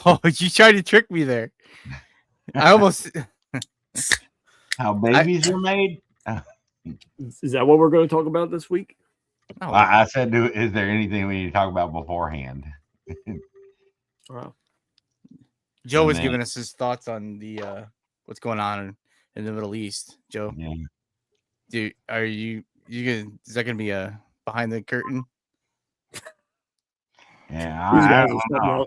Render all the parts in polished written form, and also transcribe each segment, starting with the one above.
Oh, you tried to trick me there. I almost. How babies are made? Is that what we're going to talk about this week? No. I said, is there anything we need to talk about beforehand? Wow. Joe was giving us his thoughts on the what's going on in the Middle East. Joe, Yeah. dude, are you gonna? Is that gonna be a behind the curtain? Yeah, I don't know.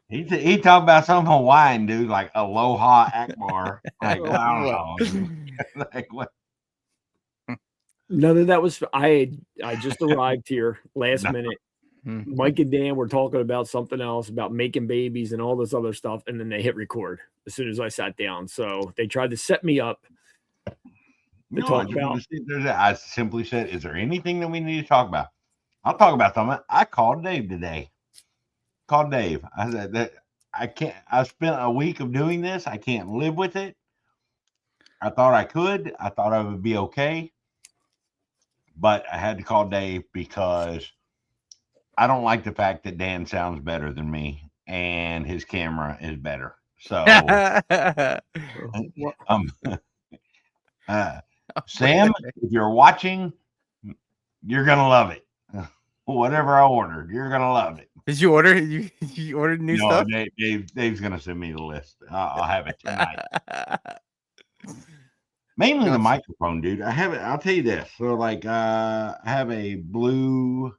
He talked about some Hawaiian dude, like Aloha Akbar. Like, well, I don't know. Like, what? None of that was. I just arrived here last minute. Mike and Dan were talking about something else, about making babies and all this other stuff, and then they hit record as soon as I sat down. So they tried to set me up to talk about. I simply said, "Is there anything that we need to talk about?" I'll talk about something. I called Dave today. I said that I can't. I spent a week of doing this. I can't live with it. I thought I could. I thought I would be okay. But I had to call Dave because I don't like the fact that Dan sounds better than me and his camera is better. So, Sam, if you're watching, you're going to love it. Whatever I ordered, you're going to love it. Did you order? You ordered new stuff? No, Dave's going to send me the list. I'll have it tonight. Mainly the microphone, dude. I have it. I'll tell you this. So, like, I have a blue.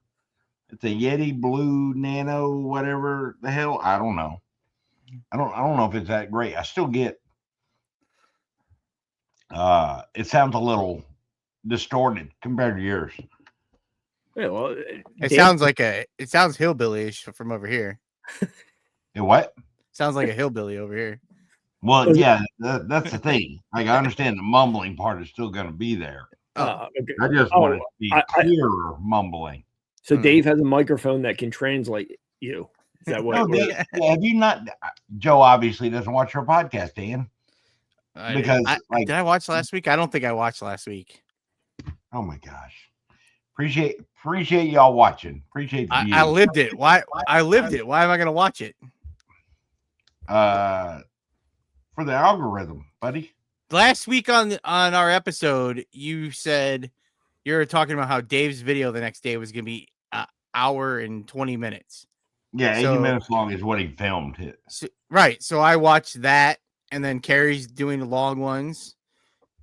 It's a Yeti Blue Nano, whatever the hell. I don't know. I don't know if it's that great. I still get. It sounds a little distorted compared to yours. Yeah, well, it sounds hillbilly-ish from over here. It what? Sounds like a hillbilly over here. Well, yeah, that's the thing. Like, I understand the mumbling part is still going to be there. Okay. I just want it to be clearer mumbling. So Dave has a microphone that can translate you. Is that what? No, have you not? Joe obviously doesn't watch our podcast, Dan. Because did I watch last week? I don't think I watched last week. Oh my gosh! Appreciate y'all watching. Appreciate the views. I lived it. Why? I lived it. Why am I going to watch it? For the algorithm, buddy. Last week on our episode, you said you were talking about how Dave's video the next day was going to be an hour and 20 minutes. Yeah, 80 minutes long is what he filmed. Right. So I watched that, and then Carrie's doing the long ones.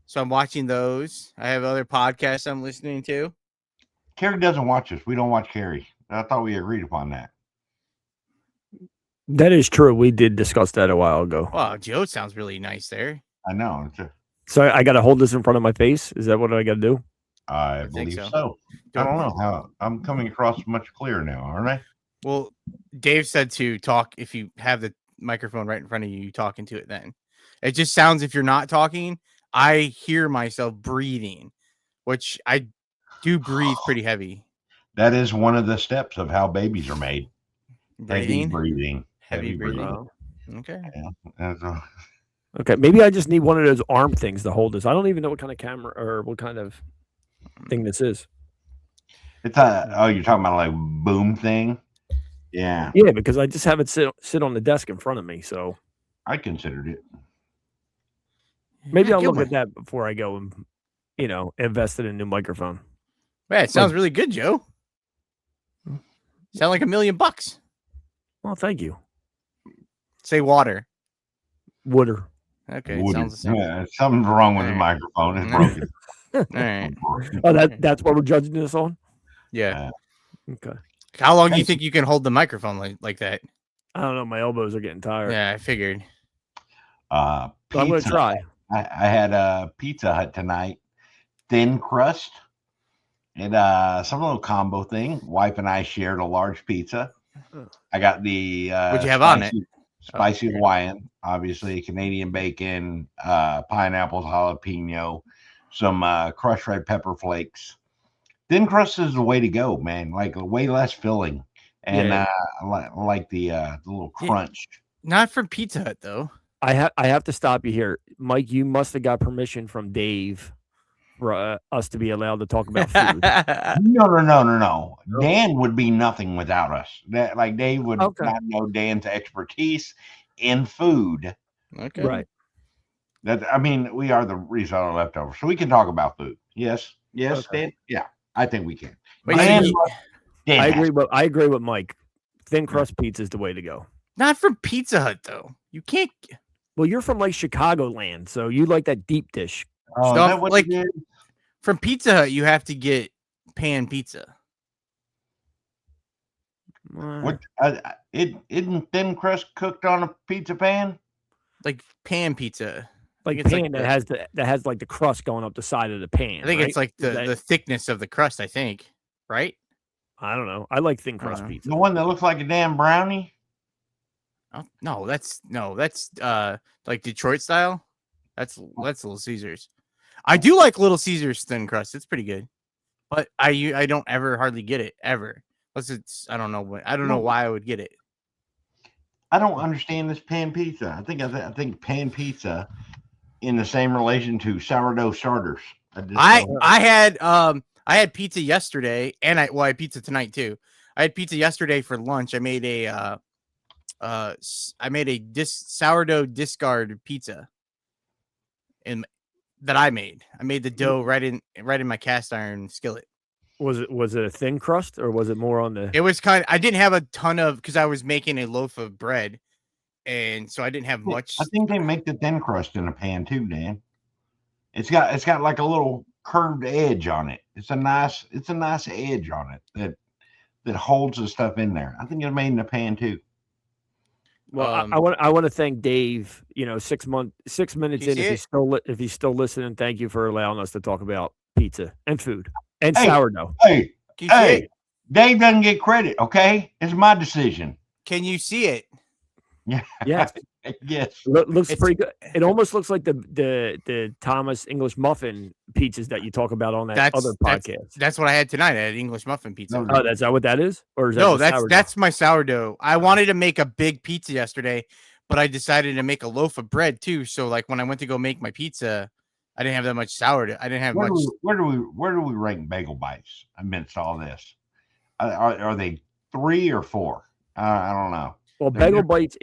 So I'm watching those. I have other podcasts I'm listening to. Carrie doesn't watch us. We don't watch Carrie. I thought we agreed upon that. That is true. We did discuss that a while ago. Wow, Joe sounds really nice there. I know. So I got to hold this in front of my face? Is that what I got to do? I believe so. I don't know how I'm coming across much clearer now, aren't I? Well, Dave said to talk if you have the microphone right in front of you, talking to it then. It just sounds if you're not talking, I hear myself breathing, which I do breathe pretty heavy. That is one of the steps of how babies are made. Breathing? Heavy breathing. Oh, okay. Yeah, okay. Maybe I just need one of those arm things to hold this. I don't even know what kind of camera or what kind of thing this is. It's you're talking about like boom thing? Yeah. Yeah, because I just have it sit on the desk in front of me. So I considered it. Maybe I'll look at that before I go and, invest in a new microphone. Man, it sounds really good, Joe. Sound like $1 million. Well, thank you. Say water. Water. Okay. Sounds the same. Yeah, something's wrong with the microphone. It's broken. All right. Oh, that's what we're judging this on? Yeah. Okay. How long do you think you can hold the microphone like that? I don't know. My elbows are getting tired. Yeah, I figured. I'm going to try. I had a Pizza Hut tonight. Thin crust. And some little combo thing. Wife and I shared a large pizza. I got the what'd you have on it? Spicy Hawaiian, obviously, Canadian bacon, pineapples, jalapeno, some crushed red pepper flakes. Thin crust is the way to go, man. Like way less filling, and I like the little crunch. Not from Pizza Hut though. I have to stop you here, Mike. You must have got permission from Dave for us to be allowed to talk about food. No. Dan would be nothing without us. Like Dave would not know Dan's expertise in food. Okay. Right. I mean, we are the reseller leftovers, so we can talk about food. Yes, Okay. Dan. Yeah, I think we can. Wait, Dan, so Dan I has- agree with Mike. Thin crust pizza is the way to go. not from Pizza Hut though. You can't Well, you're from like Chicagoland, so you like that deep dish. Oh, is stuff that what like it is? from Pizza Hut. You have to get pan pizza. What? Isn't thin crust cooked on a pizza pan? Like pan pizza. Like it's pan like that has like the crust going up the side of the pan. I think right? it's like the thickness of the crust. I think, right? I don't know. I like thin crust pizza. The one that looks like a damn brownie? Oh, no, that's like Detroit style. That's Little Caesars. I do like Little Caesars thin crust. It's pretty good, but I don't ever hardly get it ever. Unless it's I don't know why I would get it. I don't understand this pan pizza. I think pan pizza in the same relation to sourdough starters. I had pizza yesterday, and I had pizza tonight too. I had pizza yesterday for lunch. I made a sourdough discard pizza, and that I made the dough right in my cast iron skillet. Was it a thin crust or was it more on the? It was I didn't have a ton of because I was making a loaf of bread, and so I didn't have much. I think they make the thin crust in a pan too, Dan. It's got like a little curved edge on it. It's a nice edge on it that holds the stuff in there. I think it's made in a pan too. Well, I want to thank Dave. 6 minutes in, if he's still listening, thank you for allowing us to talk about pizza and food and sourdough. Hey, Dave doesn't get credit. Okay, it's my decision. Can you see it? Yeah. Yes. Yes. Looks pretty good. It almost looks like the Thomas English muffin pizzas that you talk about on that other podcast. That's what I had tonight. I had English muffin pizza. Oh, that's that what that is? Or is that no? That's my sourdough. I wanted to make a big pizza yesterday, but I decided to make a loaf of bread too. So like when I went to go make my pizza, I didn't have that much sourdough. I didn't have much. Where do we rank bagel bites amidst all this? Are they 3 or 4? I don't know. Well, bagel bites.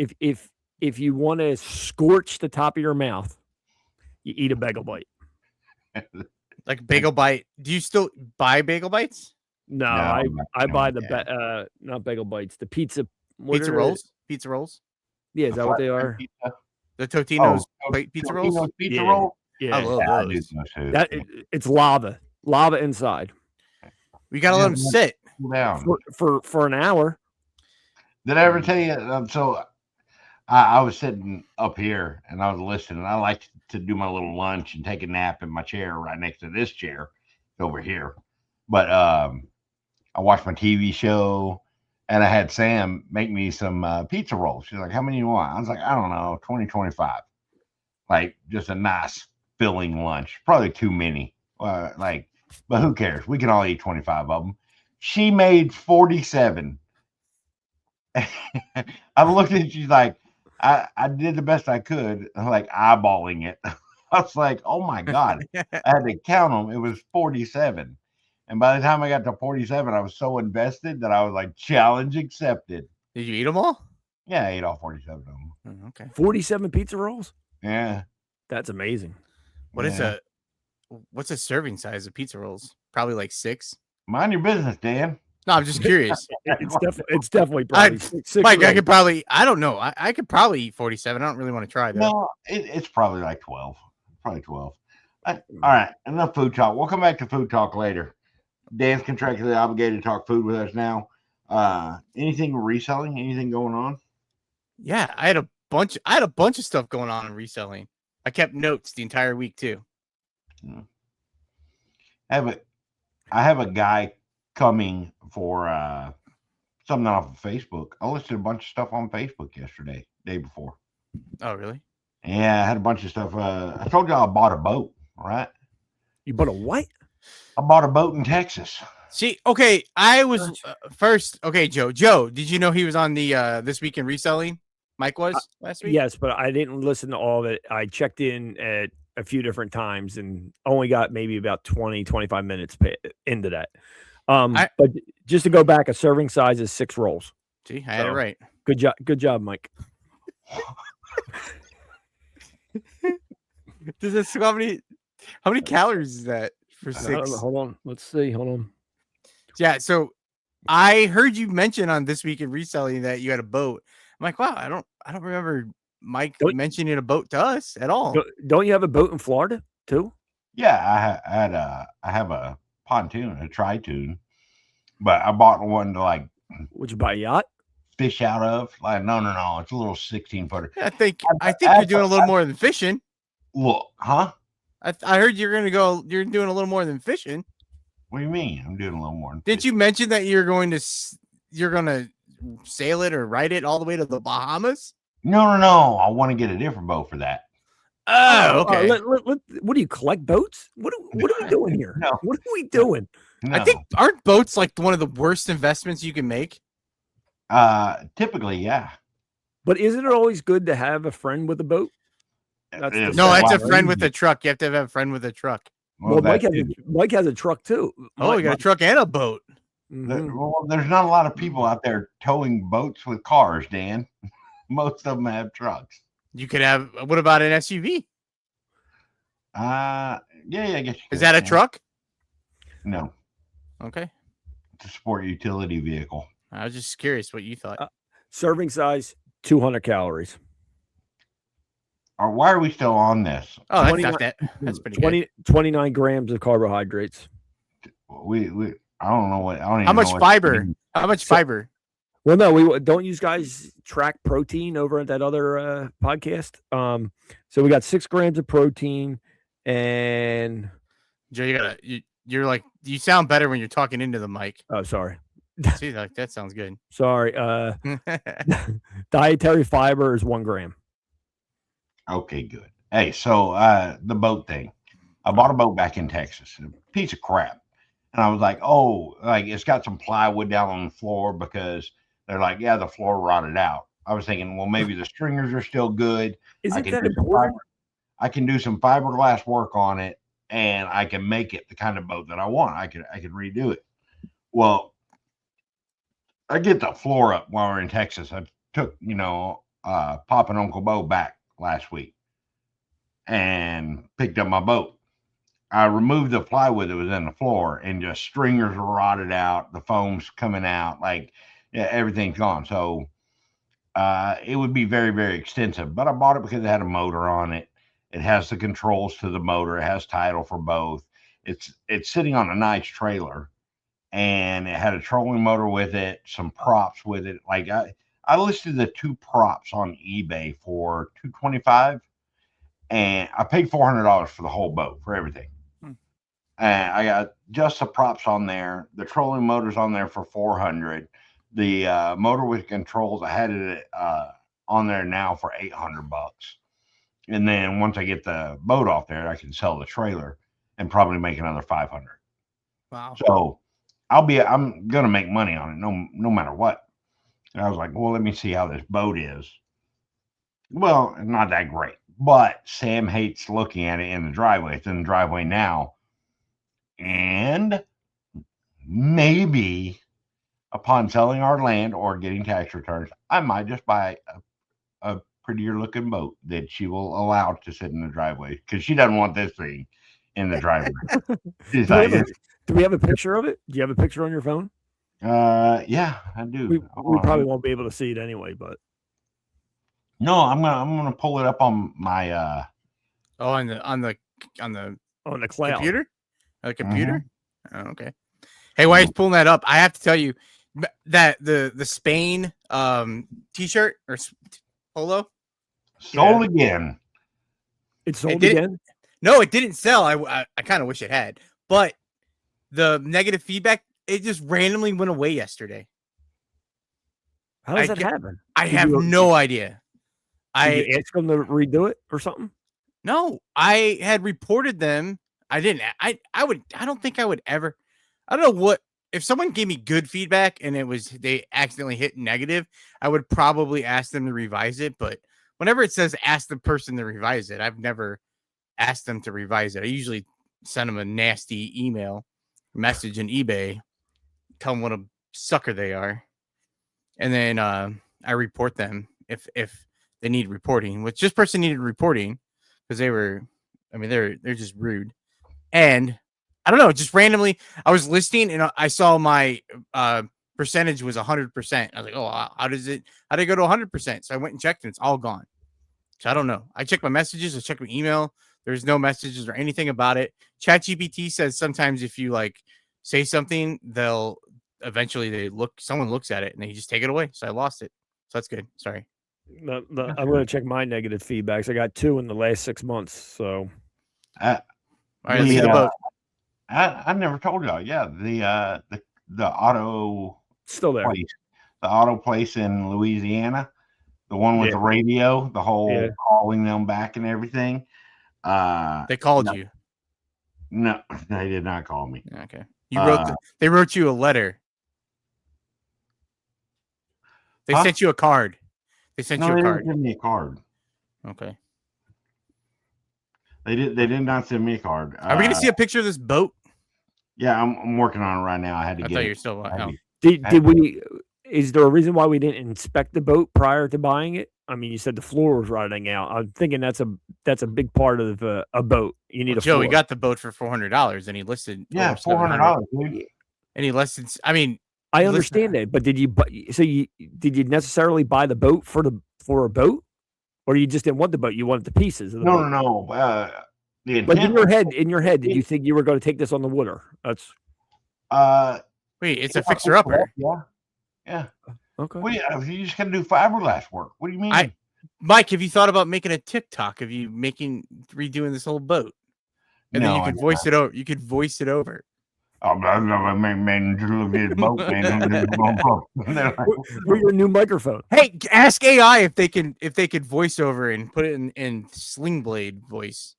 If you want to scorch the top of your mouth, you eat a bagel bite. Like bagel bite. Do you still buy bagel bites? No, I buy the not bagel bites. The pizza rolls. Pizza rolls. Yeah, is that what they are? Pizza? The Totino's pizza rolls. Pizza roll. Yeah, I love those. It's lava inside. We gotta let them sit down for an hour. Did I ever tell you? So I was sitting up here and I was listening. I like to do my little lunch and take a nap in my chair right next to this chair over here. But I watched my TV show and I had Sam make me some pizza rolls. She's like, "How many do you want?" I was like, "I don't know, 20, 25. Like just a nice filling lunch. Probably too many. But who cares? We can all eat 25 of them." She made 47. I looked at it, she's like, I did the best I could, like eyeballing it. I was like, oh my God. I had to count them. It was 47. And by the time I got to 47, I was so invested that I was like, challenge accepted. Did you eat them all? Yeah, I ate all 47 of them. Oh, okay. 47 pizza rolls? Yeah. That's amazing. What's a serving size of pizza rolls? Probably like 6. Mind your business, Dan. No, I'm just curious. It's definitely probably 6. Mike, I don't know. I could probably eat 47. I don't really want to try that. No, it's probably like 12. Probably 12. All right, enough food talk. We'll come back to food talk later. Dan's contractually obligated to talk food with us now. Anything reselling? Anything going on? Yeah, I had a bunch of stuff going on in reselling. I kept notes the entire week too. I have a guy coming for something off of Facebook. I listed a bunch of stuff on Facebook yesterday, day before. Oh, really? Yeah, I had a bunch of stuff. I told you I bought a boat, right? You bought a what? I bought a boat in Texas. See, okay, I was first. Okay, Joe, did you know he was on the This Week in Reselling? Mike was last week? Yes, but I didn't listen to all of it. I checked in at a few different times and only got maybe about 20, 25 minutes into that. But just to go back, a serving size is 6 rolls. See, I had it right. Good job, Mike. Does this how many calories is that for 6? Hold on. Let's see. Hold on. Yeah, so I heard you mention on This Week in Reselling that you had a boat. I'm like, wow, I don't remember Mike mentioning a boat to us at all. Don't you have a boat in Florida too? Yeah, I have a pontoon, a tri-toon, but I bought one to Would you buy a yacht? Fish out of. No, it's a little 16-footer. I think you're doing a little more than fishing. Look, huh? I heard you're doing a little more than fishing. What do you mean? I'm doing a little more. Didn't you mention that you're going to sail it or ride it all the way to the Bahamas? No. I want to get a different boat for that. Oh, okay. What do you collect boats? What are we doing here? No. What are we doing? No. I think aren't boats like one of the worst investments you can make? Typically, yeah. But isn't it always good to have a friend with a boat? It's a friend with a truck. You have to have a friend with a truck. Well, Mike has a truck too. Oh, you got a truck and a boat. Mm-hmm. Well, there's not a lot of people out there towing boats with cars, Dan. Most of them have trucks. You could have. What about an SUV? Yeah, I guess. Is that a truck? No. Okay. It's a sport utility vehicle. I was just curious what you thought. Serving size 200 calories. Or why are we still on this? Oh, that's not that. That's pretty good. 29 grams of carbohydrates. I don't know what. I don't even How know much fiber? How much fiber? Well, no, we don't. You guys track protein over at that other podcast. So we got 6 grams of protein, and Joe, you're like, you sound better when you're talking into the mic. Oh, sorry. See, like that sounds good. Sorry. Dietary fiber is 1 gram. Okay, good. Hey, so the boat thing. I bought a boat back in Texas, a piece of crap. And I was like, it's got some plywood down on the floor because they're like, yeah, the floor rotted out. I was thinking, well, maybe the stringers are still good. Is it that important? I can do some fiberglass work on it, and I can make it the kind of boat that I want. I could redo it. Well, I get the floor up while we're in Texas. I took, Pop and Uncle Bo back last week and picked up my boat. I removed the plywood that was in the floor, and just stringers were rotted out. The foam's coming out, everything's gone. So it would be very, very extensive, but I bought it because it had a motor on it. It has the controls to the motor. It has title for both. It's sitting on a nice trailer, and it had a trolling motor with it, some props with it. Like I listed the 2 props on eBay for $225, and I paid $400 for the whole boat, for everything. And I got just the props on there. The trolling motor's on there for $400. The motor with controls, I had it on there now for $800. And then once I get the boat off there, I can sell the trailer and probably make another $500. Wow. So I'm gonna make money on it, no matter what. And I was like, well, let me see how this boat is. Well, it's not that great, but Sam hates looking at it in the driveway. It's in the driveway now. And maybe upon selling our land or getting tax returns, I might just buy a prettier looking boat that she will allow to sit in the driveway, because she doesn't want this thing in the driveway. Do we have a picture of it? Do you have a picture on your phone? Yeah, I do. We probably won't be able to see it anyway, but no, I'm gonna pull it up on my on the cloud computer. The computer. Mm-hmm. Oh, okay. Hey, while he's pulling that up, I have to tell you that the Spain t-shirt or polo sold again. It sold again? No, it didn't sell. I kind of wish it had, but the negative feedback, it just randomly went away yesterday. How does that happen? I have no idea. Did you ask them to redo it or something? No, I had reported them. I didn't. I don't think I would ever. I don't know what. If someone gave me good feedback and they accidentally hit negative, I would probably ask them to revise it. But whenever it says ask the person to revise it, I've never ask them to revise it. I usually send them a nasty email message in eBay, tell them what a sucker they are, and then I report them if they need reporting. Which this person needed reporting because they're just rude. And I don't know, just randomly, I was listening and I saw my percentage was 100%. I was like, oh, how did it go to 100%? So I went and checked and it's all gone. So I don't know. I checked my messages, I checked my email. There's no messages or anything about it. ChatGPT says sometimes if you like say something, someone looks at it and they just take it away. So I lost it. So that's good. Sorry. I'm going to check my negative feedbacks. I got 2 in the last 6 months. So, all right, let's hit a boat. I never told y'all. Yeah, the auto still there. place, the auto place in Louisiana, the one with the radio, the whole calling them back and everything. They called you. No, they did not call me. Okay, they wrote you a letter. They sent you a card. They sent you a card. They didn't send me a card. Okay. They did not send me a card. Are we gonna see a picture of this boat? Yeah, I'm working on it right now. I thought you're still. Did we? Is there a reason why we didn't inspect the boat prior to buying it? I mean, you said the floor was rotting out. I'm thinking that's a big part of a boat. You need a Joe. floor. We got the boat for $400, and he listed $400, dude. And he listed. I mean, I understand that, but did you necessarily buy the boat for a boat, or you just didn't want the boat? You wanted the pieces of the boat? No. But in your head, did you think you were going to take this on the water? That's wait, it's a fixer upper. Yeah. Okay. Well, you just got to do fiberglass work. What do you mean? Mike, have you thought about making a TikTok of you redoing this whole boat? And then you could voice it over. You could voice it over. Man, just look at the boat, man. We're your new microphone. Hey, ask AI if they could voice over and put it in Sling Blade voice.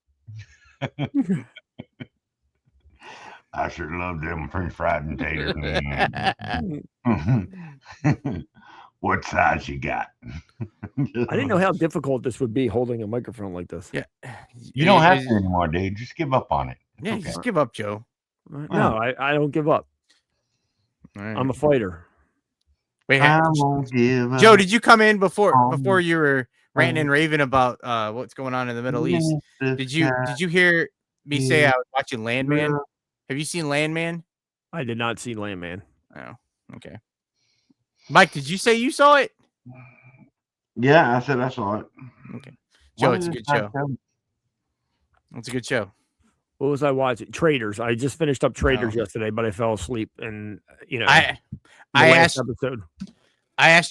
I sure love them French fried and taters. What size you got? I didn't know how difficult this would be holding a microphone like this. Yeah, you don't have to anymore, dude. Just give up on it. Yeah, just give up, Joe. No, I don't give up. Right. I'm a fighter. Wait, I won't give up. Joe, did you come in before you were ranting and raving about what's going on in the Middle East? Did you hear me say I was watching Landman? Have you seen Landman? I did not see Landman. Oh, okay. Mike, did you say you saw it? Yeah, I said I saw it. Okay. Joe, it's a good show. It's a good show. What was I watching? Traders. I just finished up Traders yesterday, but I fell asleep. And I asked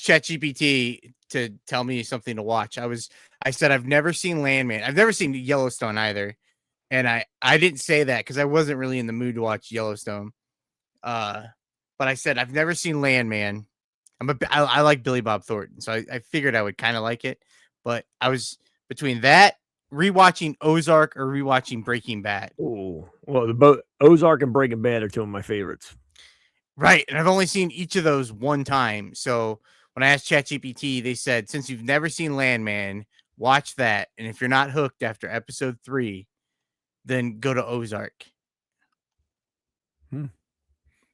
ChatGPT to tell me something to watch. I said I've never seen Landman. I've never seen Yellowstone either, and I didn't say that because I wasn't really in the mood to watch Yellowstone. But I said I've never seen Landman. I like Billy Bob Thornton, so I figured I would kind of like it. But I was between that, rewatching Ozark, or rewatching Breaking Bad. Oh, well, Ozark and Breaking Bad are 2 of my favorites. Right, and I've only seen each of those one time. So when I asked ChatGPT, they said since you've never seen Landman, watch that, and if you're not hooked after episode 3, then go to Ozark. And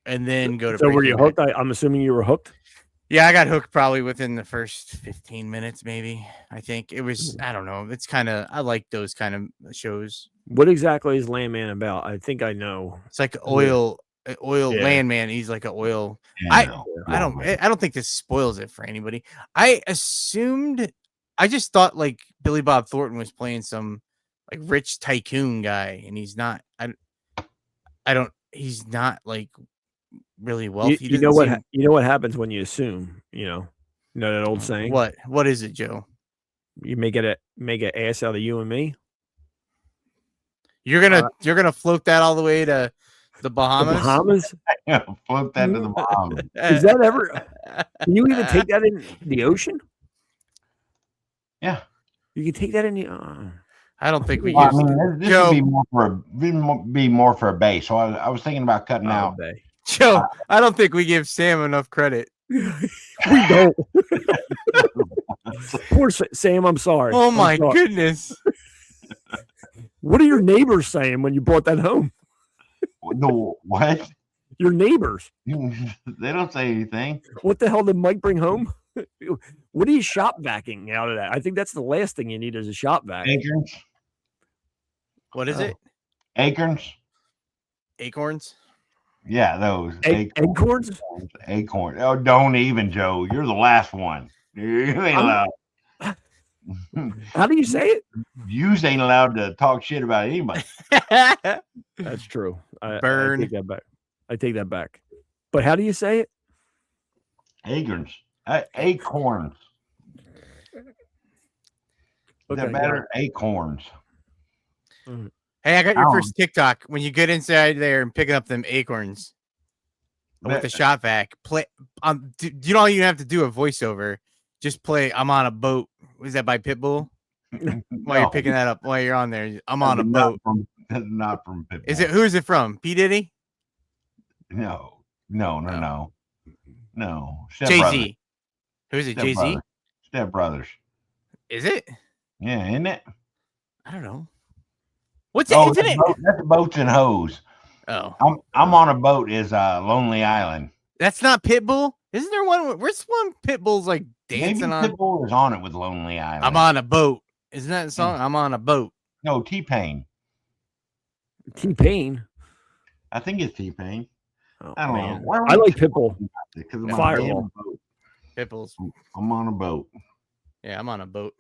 then go to. So were you hooked? I'm assuming you were hooked. Yeah, I got hooked probably within the first 15 minutes, maybe. I think it was. I don't know. It's kind of. I like those kind of shows. What exactly is Landman about? I think I know. It's like oil Landman. He's like an oil. Yeah, I don't think this spoils it for anybody. I just thought like Billy Bob Thornton was playing some like rich tycoon guy, and he's not. He's not like really wealthy. You know what happens when you assume. You know that old saying. What is it, Joe? You make an ass out of you and me. You're gonna float that all the way to the Bahamas. The Bahamas? Yeah, float that to the Bahamas. Is that ever? Can you even take that in the ocean? Yeah, you can take that in the. I don't think we. Well, this would be more for a bay. So I was thinking about cutting out. Bay. Joe, I don't think we give Sam enough credit. We don't. Poor Sam. I'm sorry. Oh my goodness. What are your neighbors saying when you brought that home? No, what? Your neighbors. They don't say anything. What the hell did Mike bring home? What are you shop vacuuming out of that? I think that's the last thing you need is a shop vac. Acorns. What is it? Acorns. Acorns? Yeah, those. Acorns? Acorn. Oh, don't even, Joe. You're the last one. You ain't allowed. How do you say it? You ain't allowed to talk shit about anybody. That's true. Burn. I take that back. I take that back. But how do you say it? Acorns. Acorns. Okay, They're better. Acorns. Hey, I got your first TikTok. When you get inside there and picking up them acorns with the shop vac, play. You don't even have to do a voiceover. Just play. I'm on a boat. Was that by Pitbull? While you're picking that up, while you're on there, I'm on a boat. Not from Pitbull. Is it? Who is it from? P Diddy? No. Jay-Z. Who's it? Jay-Z? Step Brothers. Is it? Yeah, isn't it? I don't know. What's it? That's Boats and Hoes. Oh, I'm on a boat is Lonely Island. That's not Pitbull. Isn't there one? Where's one Pitbull's like dancing Maybe on? Pitbull is on it with Lonely Island. I'm on a boat. Isn't that the song? I'm on a boat. No, T-Pain. T-Pain. I think it's T-Pain. Oh, I don't know. I like Pitbull. Because of Fireball. Pitbull's. I'm on a boat. Yeah, I'm on a boat.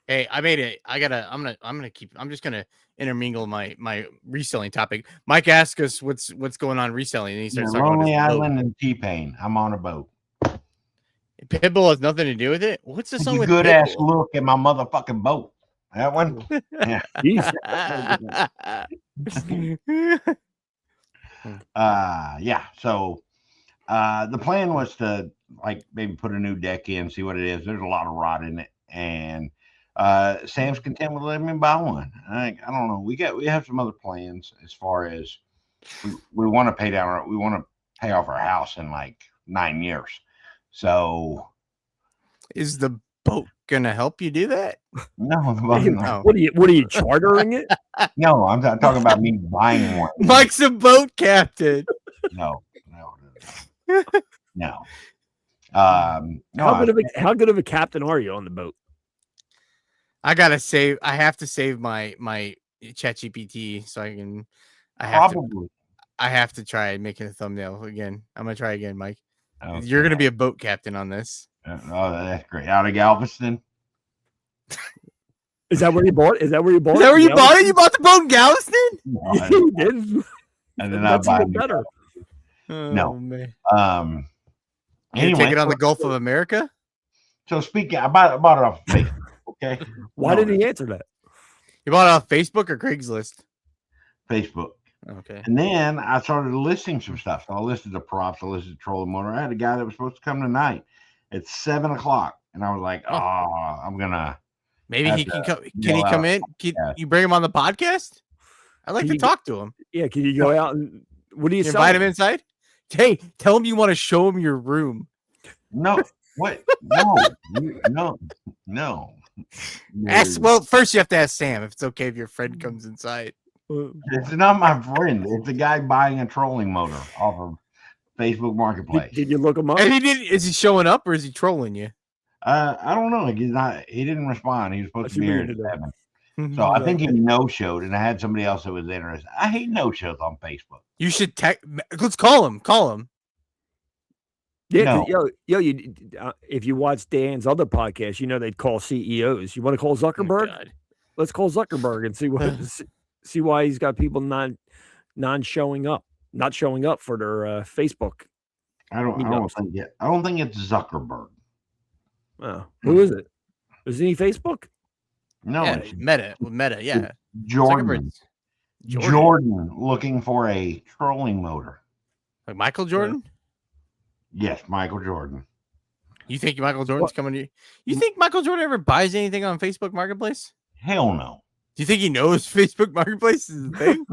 Hey, I made it. I'm just gonna intermingle my reselling topic. Mike asked us what's going on reselling, and he starts talking about Lonely his Island boat. and T-Pain. I'm on a boat. Pitbull has nothing to do with it. What's the song with good Pitbull? ass look at my motherfucking boat. That one. Yeah. Yeah. So the plan was to like maybe put a new deck in, see what it is. There's a lot of rot in it, and Sam's content with letting me buy one. I don't know. We have some other plans as far as we want to pay down. We want to pay off our house in like 9 years. So is the boat gonna help you do that? No. No. What are you chartering it? No, I'm not talking about me buying one. Mike's a boat captain. No. How good of a captain are you on the boat? I have to save my ChatGPT so I can. I have to try making a thumbnail again. I'm gonna try again, Mike. Okay. You're gonna be a boat captain on this. Oh, that's great. Out of Galveston. Is that where you bought? Is that where you bought it? You bought the boat in Galveston? No, you didn't. I did not buy it. Better. No. Man. Anyway, take it on the Gulf of America. So speaking, I bought it off Facebook. Okay. Why didn't he answer that? You bought it off Facebook or Craigslist? Facebook. Okay. And then I started listing some stuff. So I listed the props. I listed the trolling motor. I had a guy that was supposed to come tonight at 7:00, and I was like, I'm gonna. Maybe he can come. Can he come in? Can you bring him on the podcast? I'd like to talk to him. Yeah. Can you go out and what do you invite him inside? Hey, tell him you want to show him your room. No. What? No. Well, first you have to ask Sam if it's okay if your friend comes inside. It's not my friend. It's a guy buying a trolling motor off of Facebook Marketplace. Did you look him up? And is he showing up or is he trolling you? I don't know. He didn't respond. He was supposed to be here at 7. So I think he no-showed, and I had somebody else that was interested. I hate no-shows on Facebook. You should let's call him. Call him. Yeah, no. If you watch Dan's other podcast, you know they'd call CEOs. You want to call Zuckerberg? Oh, let's call Zuckerberg and see why he's got people not showing up for their Facebook. I don't think it's Zuckerberg. Oh, who is it? Isn't he Facebook? No, it's Meta. Yeah, Jordan looking for a trolling motor. Like Michael Jordan? Yes, Michael Jordan. You think Michael Jordan's coming to you? You think Michael Jordan ever buys anything on Facebook Marketplace? Hell no. Do you think he knows Facebook Marketplace is a thing?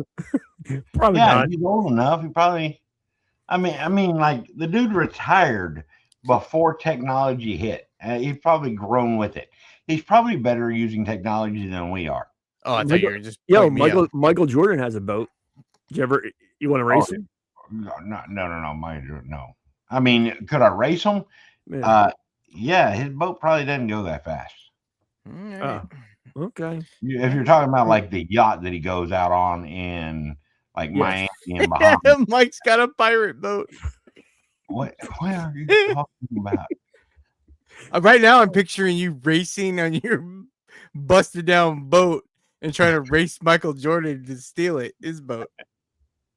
Probably not. He's old enough. He probably. I mean, like the dude retired before technology hit. He's probably grown with it. He's probably better using technology than we are. Oh, I thought you were just Michael Jordan has a boat. You want to race him? No, no. I mean, could I race him? Yeah, his boat probably doesn't go that fast. Right. Okay. If you're talking about like the yacht that he goes out on in like Miami and Bahamas. Mike's got a pirate boat. What are you talking about? Right now, I'm picturing you racing on your busted down boat and trying to race Michael Jordan to steal his boat.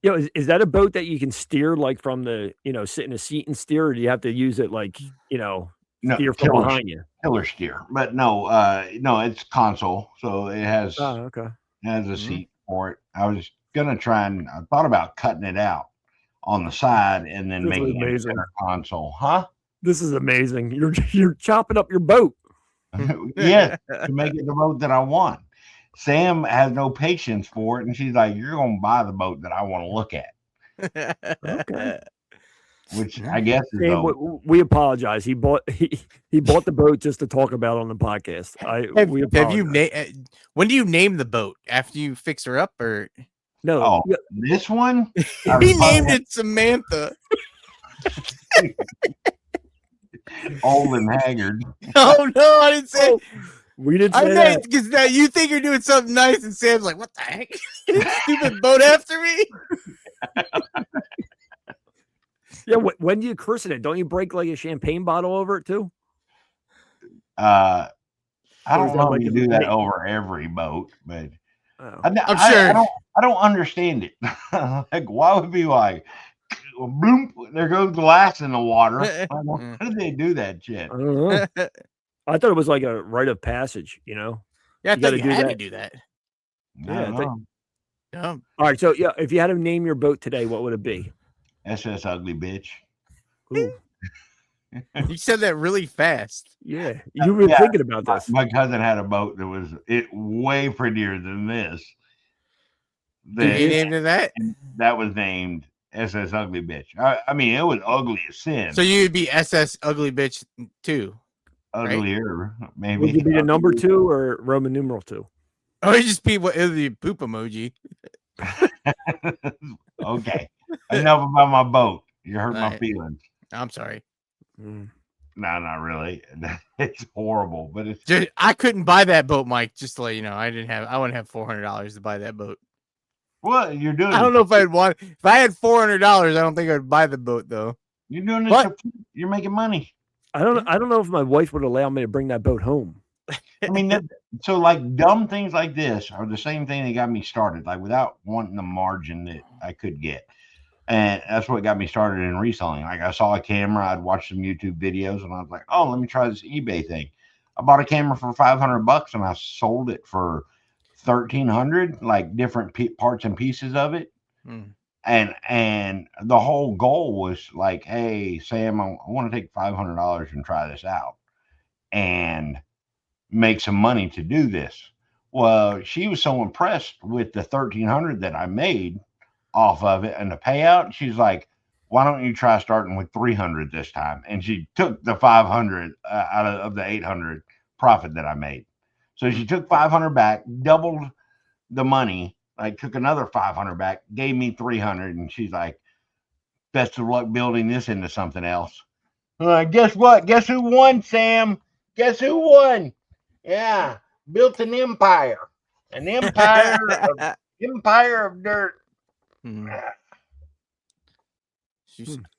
Is that a boat that you can steer like from the, sit in a seat and steer, or do you have to use it like, steer from behind you? Killer steer. But no, it's console. So it has, has a seat for it. I was going to try and I thought about cutting it out on the side and then making it a center console. Huh? This is amazing. You're chopping up your boat. Yeah, to make it the boat that I want. Sam has no patience for it, and she's like, "You're gonna buy the boat that I want to look at." Okay. Which I guess is Sam, we apologize. He bought the boat just to talk about on the podcast. When do you name the boat? After you fix her up, or no? Oh, this one he named it Samantha. Old and haggard. Oh no, I didn't say. We didn't say that because now you think you're doing something nice, and Sam's like, "What the heck? Stupid boat after me." Yeah, when do you christen it? Don't you break like a champagne bottle over it too? I don't know if you do that over every boat, but I'm sure. I don't understand it. Like, why would it be like, boom, there goes glass in the water? How do they do that shit? I don't know. I thought it was like a rite of passage, Yeah, I thought you had to do that. Yeah. All right, so if you had to name your boat today, what would it be? SS Ugly Bitch. Ooh. You said that really fast. Yeah, you were thinking about this. My cousin had a boat that was way prettier than this. Did you name it that? That was named SS Ugly Bitch. I mean, it was ugly as sin. So you'd be SS Ugly Bitch too. Uglier, right? Maybe. Would you be the number 2 or Roman numeral 2? Oh, it'd just be it would be poop emoji. Okay. Enough about my boat. You hurt my feelings. I'm sorry. No, not really. It's horrible, but it's just, I couldn't buy that boat, Mike. Just to let you know, I wouldn't have $400 to buy that boat. What you're doing? I don't know if I'd want. If I had $400, I don't think I'd buy the boat though. You're doing it. You're making money. I don't know if my wife would allow me to bring that boat home. I mean, so like dumb things like this are the same thing that got me started, like without wanting the margin that I could get. And that's what got me started in reselling. Like I saw a camera, I'd watch some YouTube videos, and I was like, "Oh, let me try this eBay thing." I bought a camera for $500, and I sold it for $1,300, like different parts and pieces of it. And the whole goal was like, "Hey, Sam, I want to take $500 and try this out, and make some money to do this." Well, she was so impressed with the $1,300 that I made off of it and the payout. She's like, "Why don't you try starting with $300 this time?" And she took the $500 out of the $800 profit that I made. So she took $500 back, doubled the money, like took another $500 back, gave me $300, and she's like, "Best of luck building this into something else." Guess what? Guess who won, Sam? Guess who won? Yeah, built an empire of dirt.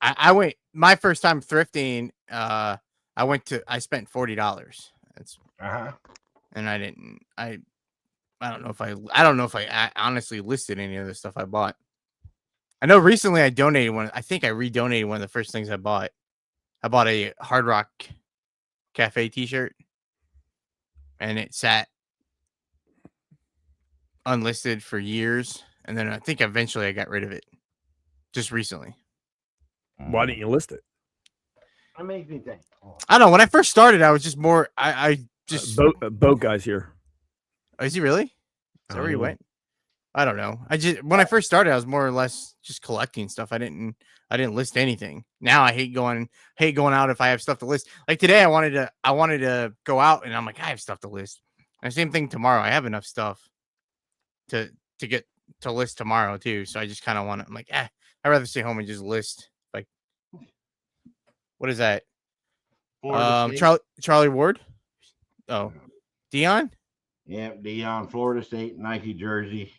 I went my first time thrifting. I spent $40. That's and I didn't. I don't know if I honestly listed any of the stuff I bought. I know recently I donated one. I think I redonated one of the first things I bought. I bought a Hard Rock Cafe t-shirt, and it sat unlisted for years. And then I think eventually I got rid of it just recently. Why didn't you list it? That makes me think. I don't know. When I first started, I was just more, I just boat guys here. Oh, is he really? Is that where he went? I don't know. When I first started, I was more or less just collecting stuff. I didn't list anything. Now I hate going out if I have stuff to list. Like today, I wanted to go out and I'm like, I have stuff to list. And same thing tomorrow. I have enough stuff. to get to list tomorrow too. So I just kind of want to. I'm like, I'd rather stay home and just list. Like, what is that? Charlie Ward. Oh, Dion. Yeah, Dion, Florida State Nike jersey.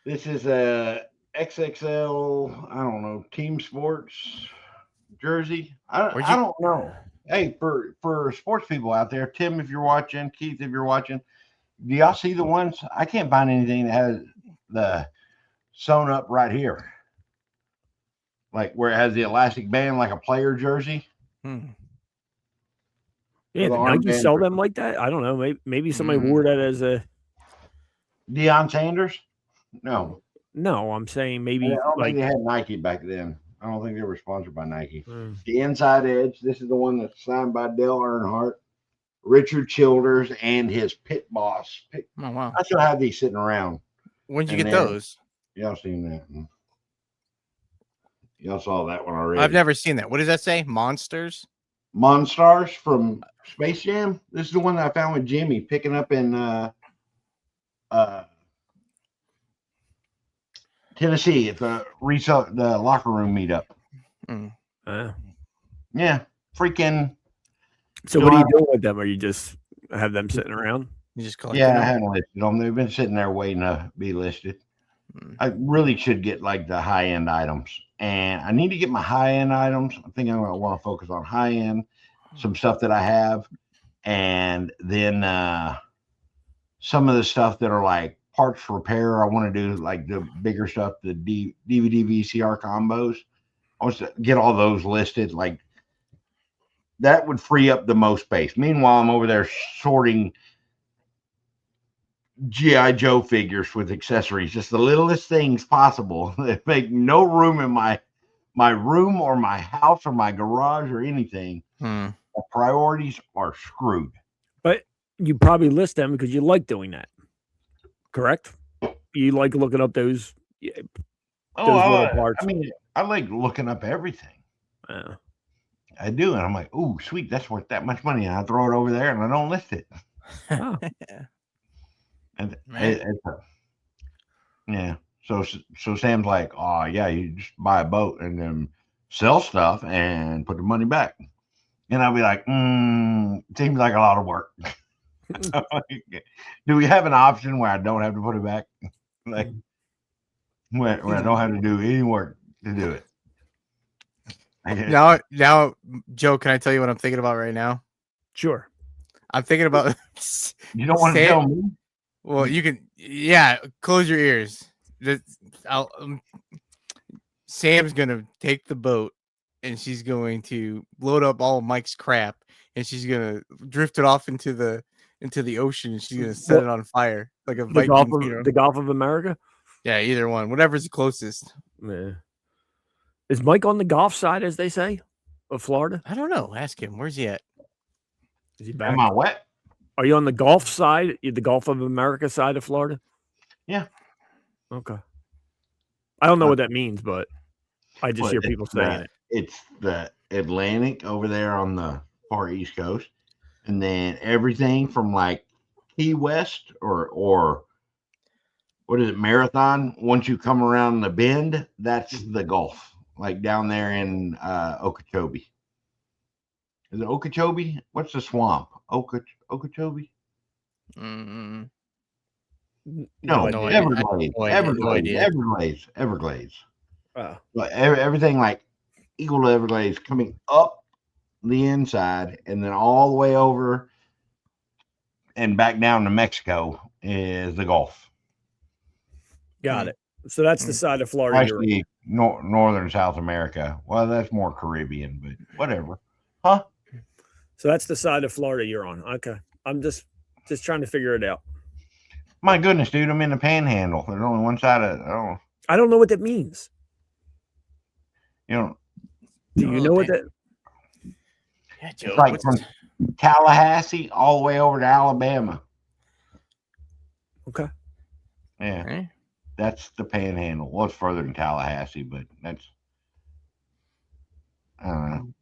This is a XXL. I don't know, Team Sports jersey. I don't know. Hey, for sports people out there, Tim, if you're watching, Keith, if you're watching, do y'all see the ones? I can't find anything that has the sewn up right here, like where it has the elastic band, like a player jersey. Yeah, the Nike sell them like that. I don't know. Maybe somebody wore that as a Deion Sanders. No, I'm saying maybe I don't like think they had Nike back then. I don't think they were sponsored by Nike. The Inside Edge. This is the one that's signed by Dale Earnhardt, Richard Childers, and his pit boss. Oh, wow. I still have these sitting around. When'd you get those? Y'all seen that? Y'all saw that one already. I've never seen that. What does that say? Monstars from Space Jam. This is the one that I found with Jimmy picking up in Tennessee at the locker room meetup. Yeah, freaking. So what are you doing with them? Are you just have them sitting around? You just I haven't listed them. They've been sitting there waiting to be listed. I really should get like the high end items, and I need to get my high end items. I think I'm going to want to focus on high end, some stuff that I have, and then some of the stuff that are like parts repair. I want to do like the bigger stuff, the DVD VCR combos. I want to get all those listed. Like that would free up the most space. Meanwhile, I'm over there sorting G.I. Joe figures with accessories, just the littlest things possible that make no room in my room or my house or my garage or anything. The priorities are screwed. But you probably list them because you like doing that, correct? You like looking up those little parts. I mean, I like looking up everything. I do, and I'm like, "Ooh, sweet, that's worth that much money." And I throw it over there, and I don't list it. And yeah, so Sam's like, "Oh yeah, you just buy a boat and then sell stuff and put the money back." And I'll be like, "Seems like a lot of work." Do we have an option where I don't have to put it back? Like where I don't have to do any work to do it. Now, Joe, can I tell you what I'm thinking about right now? Sure. I'm thinking about. You don't want to tell me? Well, you can. Yeah, close your ears. Sam's gonna take the boat, and she's going to load up all of Mike's crap, and she's gonna drift it off into the ocean, and she's gonna set it on fire like a Viking. The Gulf of America. Yeah, either one, whatever's the closest. Yeah. Is Mike on the Gulf side, as they say, of Florida? I don't know. Ask him. Where's he at? Is he back? Am I wet? Are you on the Gulf side, the Gulf of America side of Florida? Yeah. Okay. I don't know what that means, but I just hear people saying it. It's the Atlantic over there on the far East Coast, and then everything from like Key West or what is it, Marathon? Once you come around the bend, that's the Gulf, like down there in Okeechobee. Is it Okeechobee? What's the swamp? Okeechobee? No, Everglades. Oh. Like everything like Eagle to Everglades coming up the inside and then all the way over and back down to Mexico is the Gulf. Got it. So that's the side of Florida. Actually, northern South America. Well, that's more Caribbean, but whatever. Huh? So that's the side of Florida you're on. Okay. I'm just trying to figure it out. My goodness, dude, I'm in the panhandle. There's only one side of I don't know what that means. Do you know what that? Yeah, Joe, it's like from Tallahassee all the way over to Alabama. Okay. Yeah. Okay. That's the panhandle. Well, it's further than Tallahassee, but that's I don't know.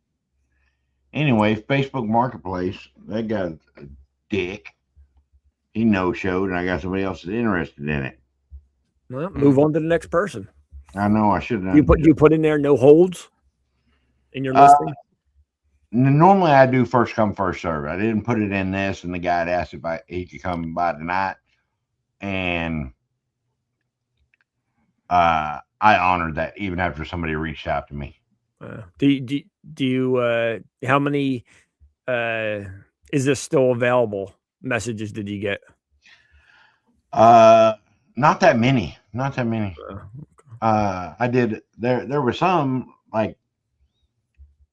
Anyway, Facebook Marketplace, that guy's a dick. he no-showed, and I got somebody else that's interested in it. Well, move on to the next person. I know I should have. You put in there no holds in your listing. Normally I do first come first serve. I didn't put it in this, and the guy had asked if he could come by tonight, and I honored that even after somebody reached out to me. Do you how many is this still available messages did you get? Not that many. I did there were some like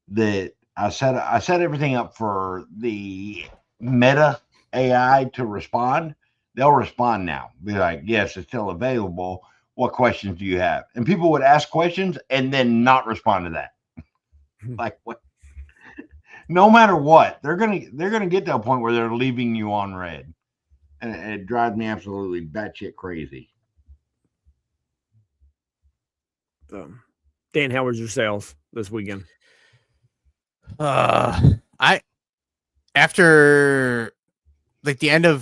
that I set everything up for the Meta AI to respond. They'll respond now. Be like, yes, it's still available. What questions do you have? And people would ask questions and then not respond to that. Like what? No matter what, they're gonna get to a point where they're leaving you on red, and it drives me absolutely batshit crazy. Dan, how was your sales this weekend? After like the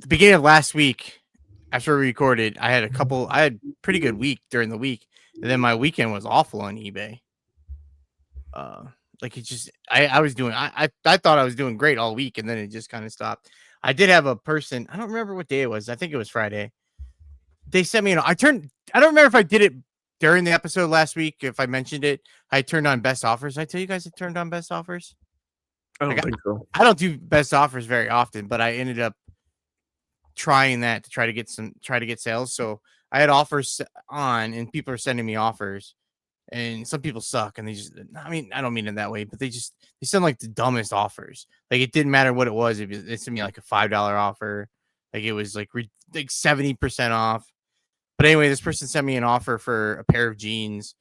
beginning of last week, after we recorded, I had pretty good week during the week, and then my weekend was awful on eBay. Like it just, I thought I was doing great all week, and then it just kind of stopped. I did have a person, I don't remember what day it was. I think it was Friday. They sent me I don't remember if I did it during the episode last week. If I mentioned it, I turned on best offers. I tell you guys I turned on best offers. I don't think so. I don't do best offers very often, but I ended up trying that to try to get sales. So I had offers on, and people are sending me offers, and some people suck, and I mean, I don't mean it that way, but they send like the dumbest offers. Like it didn't matter what it was. They sent me like a $5 offer. Like it was like 70% off. But anyway, this person sent me an offer for a pair of jeans,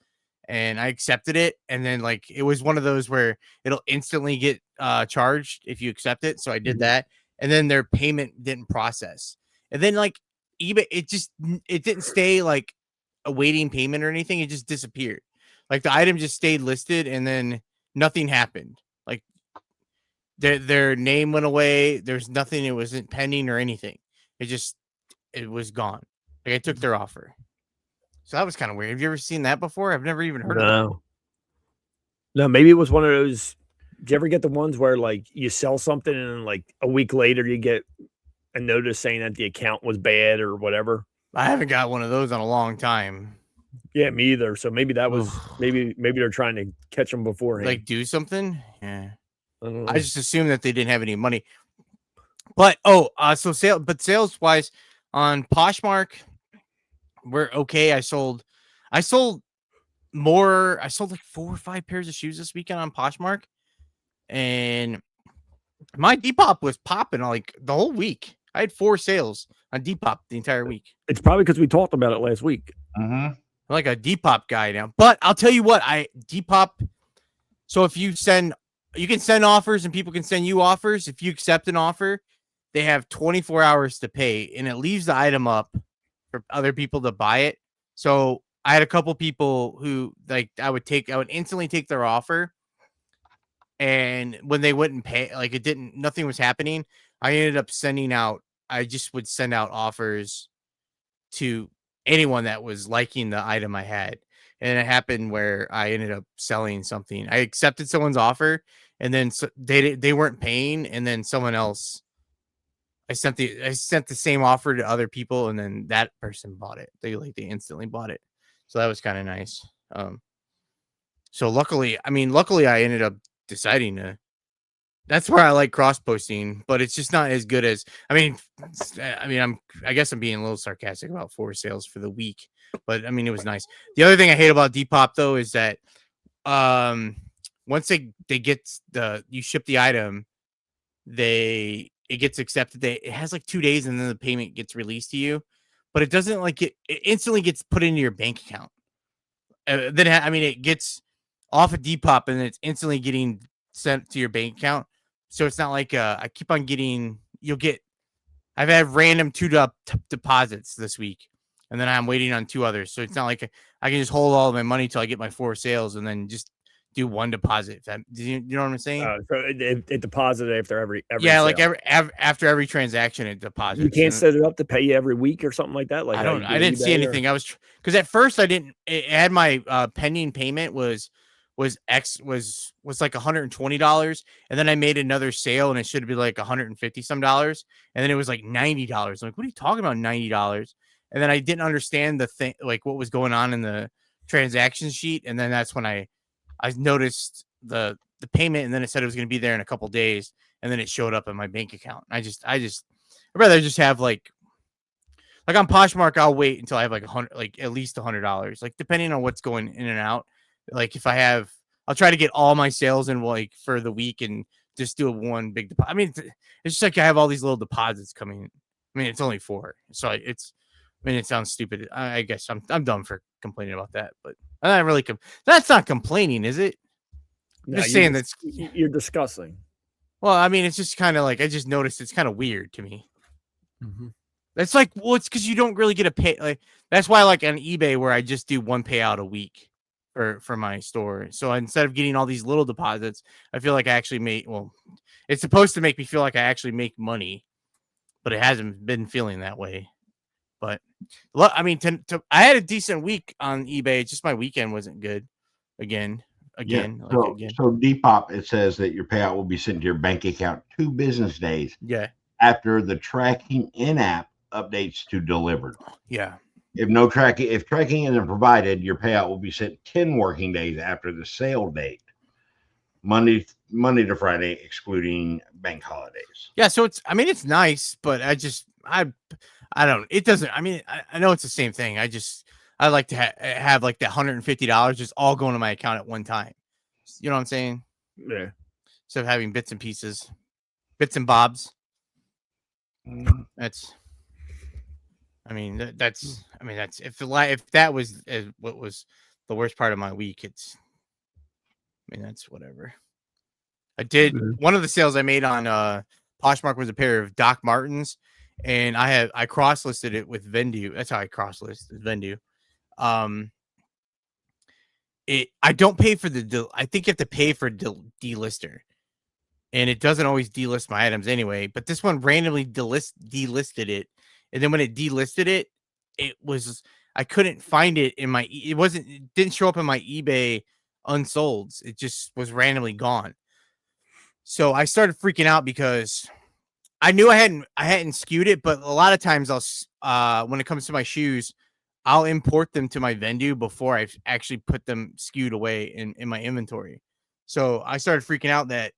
and I accepted it. And then like it was one of those where it'll instantly get charged if you accept it. So I did that, and then their payment didn't process. And then like eBay, it didn't stay like a waiting payment or anything. It just disappeared. Like the item just stayed listed, and then nothing happened. Like their name went away. There's nothing. It wasn't pending or anything. It was gone. Like I took their offer. So that was kind of weird. Have you ever seen that before? I've never even heard of that. No, maybe it was one of those. Did you ever get the ones where like you sell something and like a week later you get a notice saying that the account was bad or whatever? I haven't got one of those in a long time. Yeah, me either. So maybe that was maybe they're trying to catch them beforehand. Like do something? Yeah. I just assumed that they didn't have any money. But sales wise on Poshmark, we're okay. I sold like 4 or 5 pairs of shoes this weekend on Poshmark, and my Depop was popping like the whole week. I had 4 sales on Depop the entire week. It's probably because we talked about it last week. I'm like a Depop guy now. But I'll tell you what, Depop. So if you can send offers and people can send you offers. If you accept an offer, they have 24 hours to pay, and it leaves the item up for other people to buy it. So I had a couple people who like I would instantly take their offer, and when they wouldn't pay, like nothing was happening. I ended up I just would send out offers to anyone that was liking the item I had. And it happened where I ended up selling something. I accepted someone's offer, and then they weren't paying, and then someone else. I sent the same offer to other people, and then that person bought it. They instantly bought it. So that was kind of nice. So luckily I ended up deciding to. That's where I like cross posting, but it's just not as good as. I guess I'm being a little sarcastic about 4 sales for the week, but I mean it was nice. The other thing I hate about Depop though is that once you ship the item, it gets accepted. It has like 2 days, and then the payment gets released to you, but it doesn't like it instantly gets put into your bank account. It gets off of Depop, and it's instantly getting sent to your bank account. So it's not like I keep on getting. I've had random 2 deposits this week, and then I'm waiting on 2 others. So it's not like I can just hold all of my money till I get my 4 sales, and then just do one deposit. Do you know what I'm saying? So it deposited after every yeah, sale. like after every transaction, it deposits. You can't set it up to pay you every week or something like that. Like I didn't see anything. I was because at first I didn't. It had my pending payment was like $120, and then I made another sale and it should be like $150 some, and then it was like $90. I'm like, what are you talking about, $90? And then I didn't understand the thing, like what was going on in the transaction sheet, and then that's when I noticed the payment, and then it said it was going to be there in a couple days, and then it showed up in my bank account. I'd rather just have like on Poshmark, I'll wait until I have like at least $100, like depending on what's going in and out. Like if I'll try to get all my sales in like for the week and just do one big deposit. I mean, it's just like I have all these little deposits coming. I mean, it's only 4, so it sounds stupid. I guess I'm done for complaining about that, but I'm not really. That's not complaining, is it? I'm just saying that's you're discussing. Well, I mean, it's just kind of like I just noticed it's kind of weird to me. Mm-hmm. It's like, well, it's because you don't really get a pay. Like that's why, like on eBay, where I just do one payout a week for my store. So instead of getting all these little deposits, I feel like I actually make. Well, it's supposed to make me feel like I actually make money, but it hasn't been feeling that way. But I mean, I had a decent week on eBay. Just my weekend wasn't good. Again. So Depop, it says that your payout will be sent to your bank account 2 business days. Yeah. After the tracking in-app updates to delivered. Yeah. If tracking isn't provided, your payout will be sent 10 working days after the sale date. Monday to Friday, excluding bank holidays. Yeah, so it's nice, but I don't. It doesn't. I mean, I know it's the same thing. I like to have like that $150 just all going to my account at one time. You know what I'm saying? Yeah. Instead of having bits and pieces, bits and bobs. That's if that was what was the worst part of my week, that's whatever. I did one of the sales I made on Poshmark was a pair of Doc Martens, and I cross-listed it with Vendu. That's how I cross-listed Vendu. I don't pay for I think you have to pay for delister, and it doesn't always delist my items anyway. But this one randomly delisted it, and then when it delisted it, I couldn't find it in my. It didn't show up in my eBay unsolds. It just was randomly gone. So I started freaking out because I knew I hadn't skewed it, but a lot of times when it comes to my shoes, I'll import them to my Vendu before I actually put them skewed away in my inventory. So I started freaking out that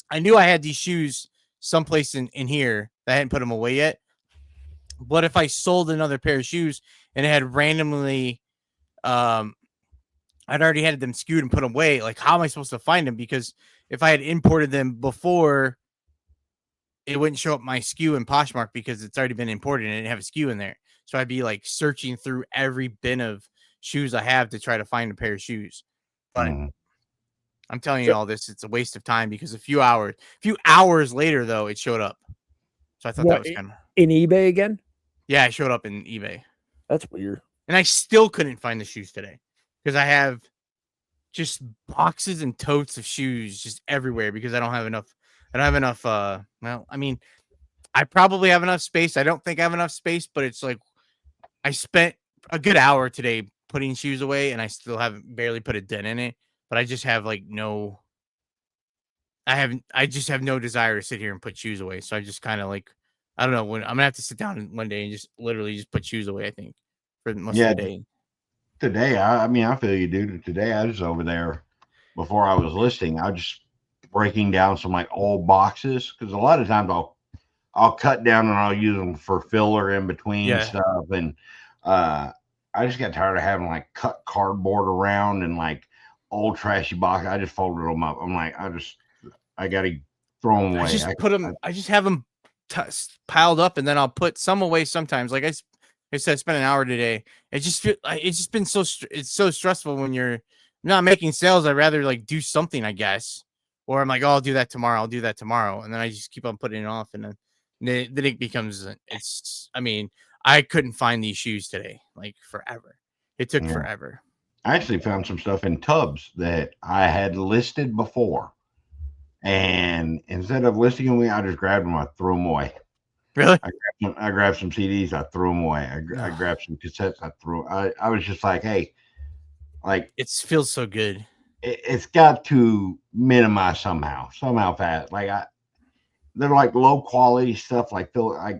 I knew I had these shoes someplace in here that I hadn't put them away yet. But if I sold another pair of shoes and it had randomly, I'd already had them skewed and put them away, like how am I supposed to find them? Because if I had imported them before, it wouldn't show up my SKU in Poshmark because it's already been imported and it didn't have a SKU in there. So I'd be like searching through every bin of shoes I have to try to find a pair of shoes. But I'm telling you all this, it's a waste of time because a few hours later, though, it showed up. So I thought that was kind of in eBay again. Yeah, it showed up in eBay. That's weird. And I still couldn't find the shoes today because I have just boxes and totes of shoes just everywhere because I don't have enough. Well, I mean, I probably have enough space. I don't think I have enough space, but it's like I spent a good hour today putting shoes away and I still haven't barely put a dent in it. But I just have I just have no desire to sit here and put shoes away. So I just kind of like, I don't know, when I'm gonna have to sit down one day and just literally just put shoes away, I think, for most of the day. Today, I feel you, dude. Today I was over there before I was listing. I was just breaking down some like old boxes because a lot of times I'll cut down and I'll use them for filler in between stuff. And I just got tired of having like cut cardboard around and like old trashy box. I just folded them up. I'm like, I got to throw them away. I just have them piled up and then I'll put some away sometimes. Like I said, I spent an hour today. It's just been it's so stressful when you're not making sales. I'd rather like do something, I guess. Or I'm like, oh, I'll do that tomorrow. And then I just keep on putting it off. And then it becomes, I couldn't find these shoes today, like forever. It took forever. I actually found some stuff in tubs that I had listed before. And instead of listing them, I just grabbed them. I threw them away. Really? I grabbed some CDs. I threw them away. I grabbed some cassettes. I was just like, hey, like it feels so good. It's got to minimize somehow fast. Like they're like low quality stuff. Like I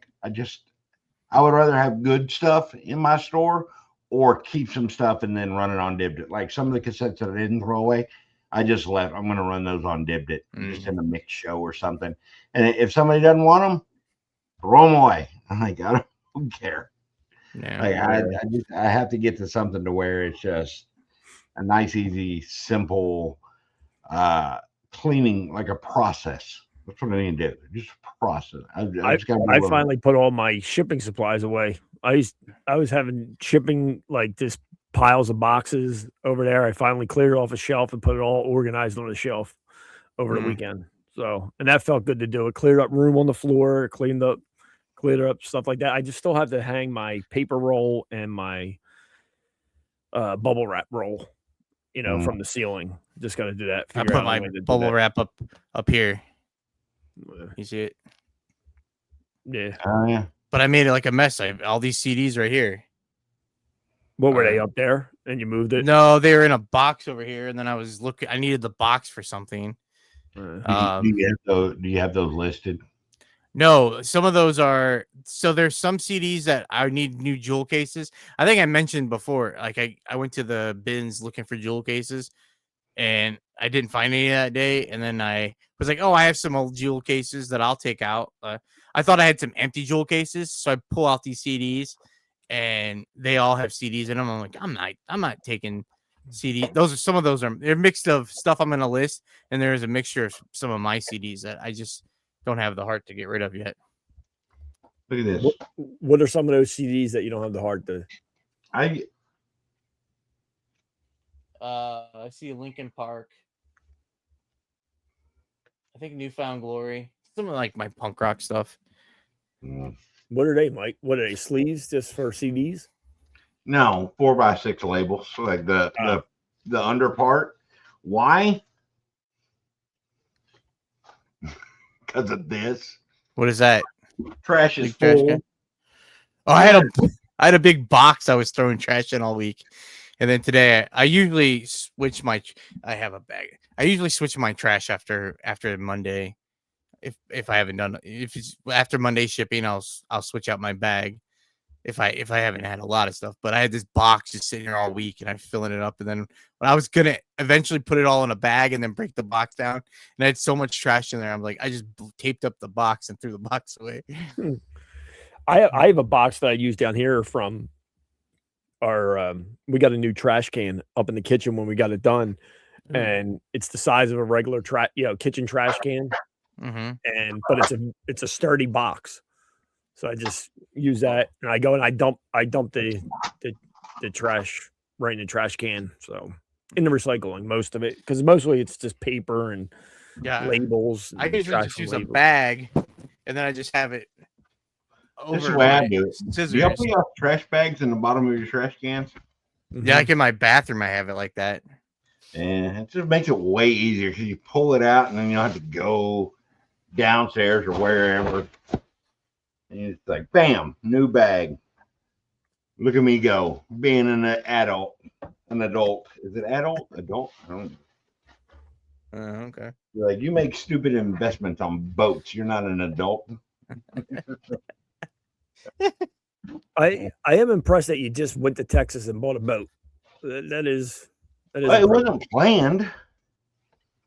would rather have good stuff in my store or keep some stuff and then run it on Dibdit. Like some of the cassettes that I didn't throw away, I just left. I'm going to run those on Dibdit, just in a mix show or something. And if somebody doesn't want them, throw them away. I'm like, I don't care. Yeah. Like I have to get to something to where it's just a nice, easy, simple cleaning, like a process. That's what I need to do. Just a process. I finally put all my shipping supplies away. I was having shipping like just piles of boxes over there. I finally cleared off a shelf and put it all organized on the shelf over the weekend. So, and that felt good to do. It cleared up room on the floor, cleared up stuff like that. I just still have to hang my paper roll and my bubble wrap roll, from the ceiling. Just got to do that. I put my bubble wrap up here. You see it? Yeah. Oh, yeah. But I made it like a mess. I have all these CDs right here. What were they up there? And you moved it? No, they were in a box over here. And then I was looking. I needed the box for something. Do you have those listed? No, some of those are. So there's some CDs that I need new jewel cases. I think I mentioned before. Like I went to the bins looking for jewel cases, and I didn't find any that day. And then I was like, oh, I have some old jewel cases that I'll take out. I thought I had some empty jewel cases, so I pull out these CDs, and they all have CDs in them. I'm like, I'm not taking CD. Some of those they're mixed of stuff I'm gonna list, and there is a mixture of some of my CDs that I just don't have the heart to get rid of yet. Look at this. What are some of those CDs that you don't have the heart to? I see Linkin Park. I think Newfound Glory. Some of like my punk rock stuff. What are they, Mike? What are they? Sleeves just for CDs? No, 4x6 labels. So like the under part. Why? Because of this. What is that? Trash is trash full. Can? Oh, I had a big box I was throwing trash in all week. And then today I usually switch I have a bag. I usually switch my trash after Monday. If I haven't done, if it's after Monday shipping, I'll switch out my bag. If I haven't had a lot of stuff, but I had this box just sitting here all week and I'm filling it up. And then when I was going to eventually put it all in a bag and then break the box down, and I had so much trash in there. I'm like, I just taped up the box and threw the box away. I have a box that I use down here from our, we got a new trash can up in the kitchen when we got it done. And it's the size of a regular kitchen trash can. But it's a sturdy box. So I just use that, and I go and I dump the trash right in the trash can. So in the recycling, most of it, because mostly it's just paper and labels. I usually just use a bag, and then I just have it over. This is the way I do it. Scissors. Do you put your trash bags in the bottom of your trash cans? Yeah, like in my bathroom, I have it like that. And it just makes it way easier because you pull it out, and then you don't have to go downstairs or wherever. And it's like, bam, new bag. Look at me go, being an adult. Is it adult? Adult? I don't know. Okay. You're like, you make stupid investments on boats. You're not an adult. I am impressed that you just went to Texas and bought a boat. That is. Well, it wasn't planned. It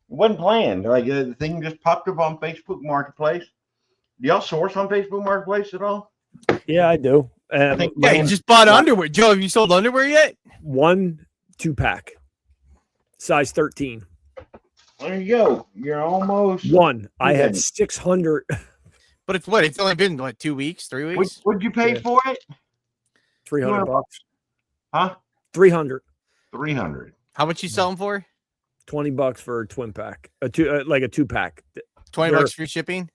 wasn't planned. Like the thing just popped up on Facebook Marketplace. Do y'all source on Facebook Marketplace at all? Yeah, I do. You just bought underwear. Joe, have you sold underwear yet? 1 2-pack, size 13. There you go. You're almost one. I had 600. But it's what? It's only been like 2 weeks, 3 weeks. What'd you pay for it? $300. Huh? 300. 300. How much you selling for? $20 for a twin pack. Like a 2-pack. $20 for shipping.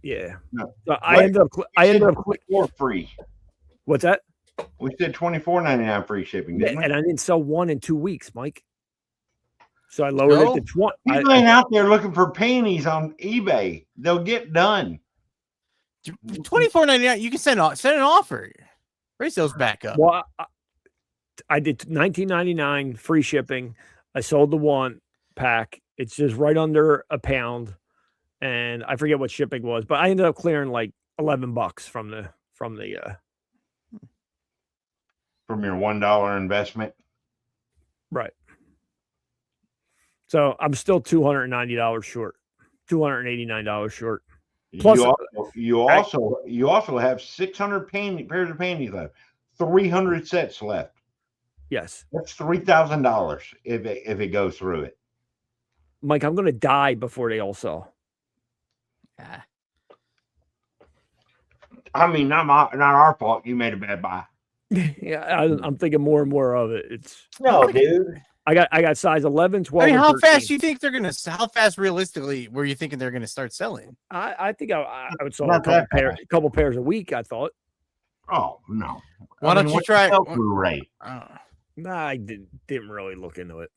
Yeah. No. So I ended up for free. What's that? We said $24.99 free shipping, didn't we? And I didn't sell one in 2 weeks, Mike. So I lowered it to 20. People ain't out there looking for panties on eBay. They'll get done. $24.99. You can send an offer. Raise those back up. Well, I did $19.99 free shipping. I sold the one pack. It's just right under £1, and I forget what shipping was, but I ended up clearing like $11 from your $1 investment. Right. So I'm still $290 short, $289 short. Plus, you also have 600 pairs of panties left, 300 sets left. Yes, that's $3,000 if it goes through it. Mike, I'm going to die before they all sell. I mean, not our fault. You made a bad buy. Yeah, I'm thinking more and more of it. No, dude. I got size 11, 12. I mean, how 13. fast do you think they're gonna? How fast, realistically, were you thinking they're gonna start selling? I think I would sell a couple pairs a week. I thought. Oh no! Why don't you try? Right. Nah, I didn't really look into it.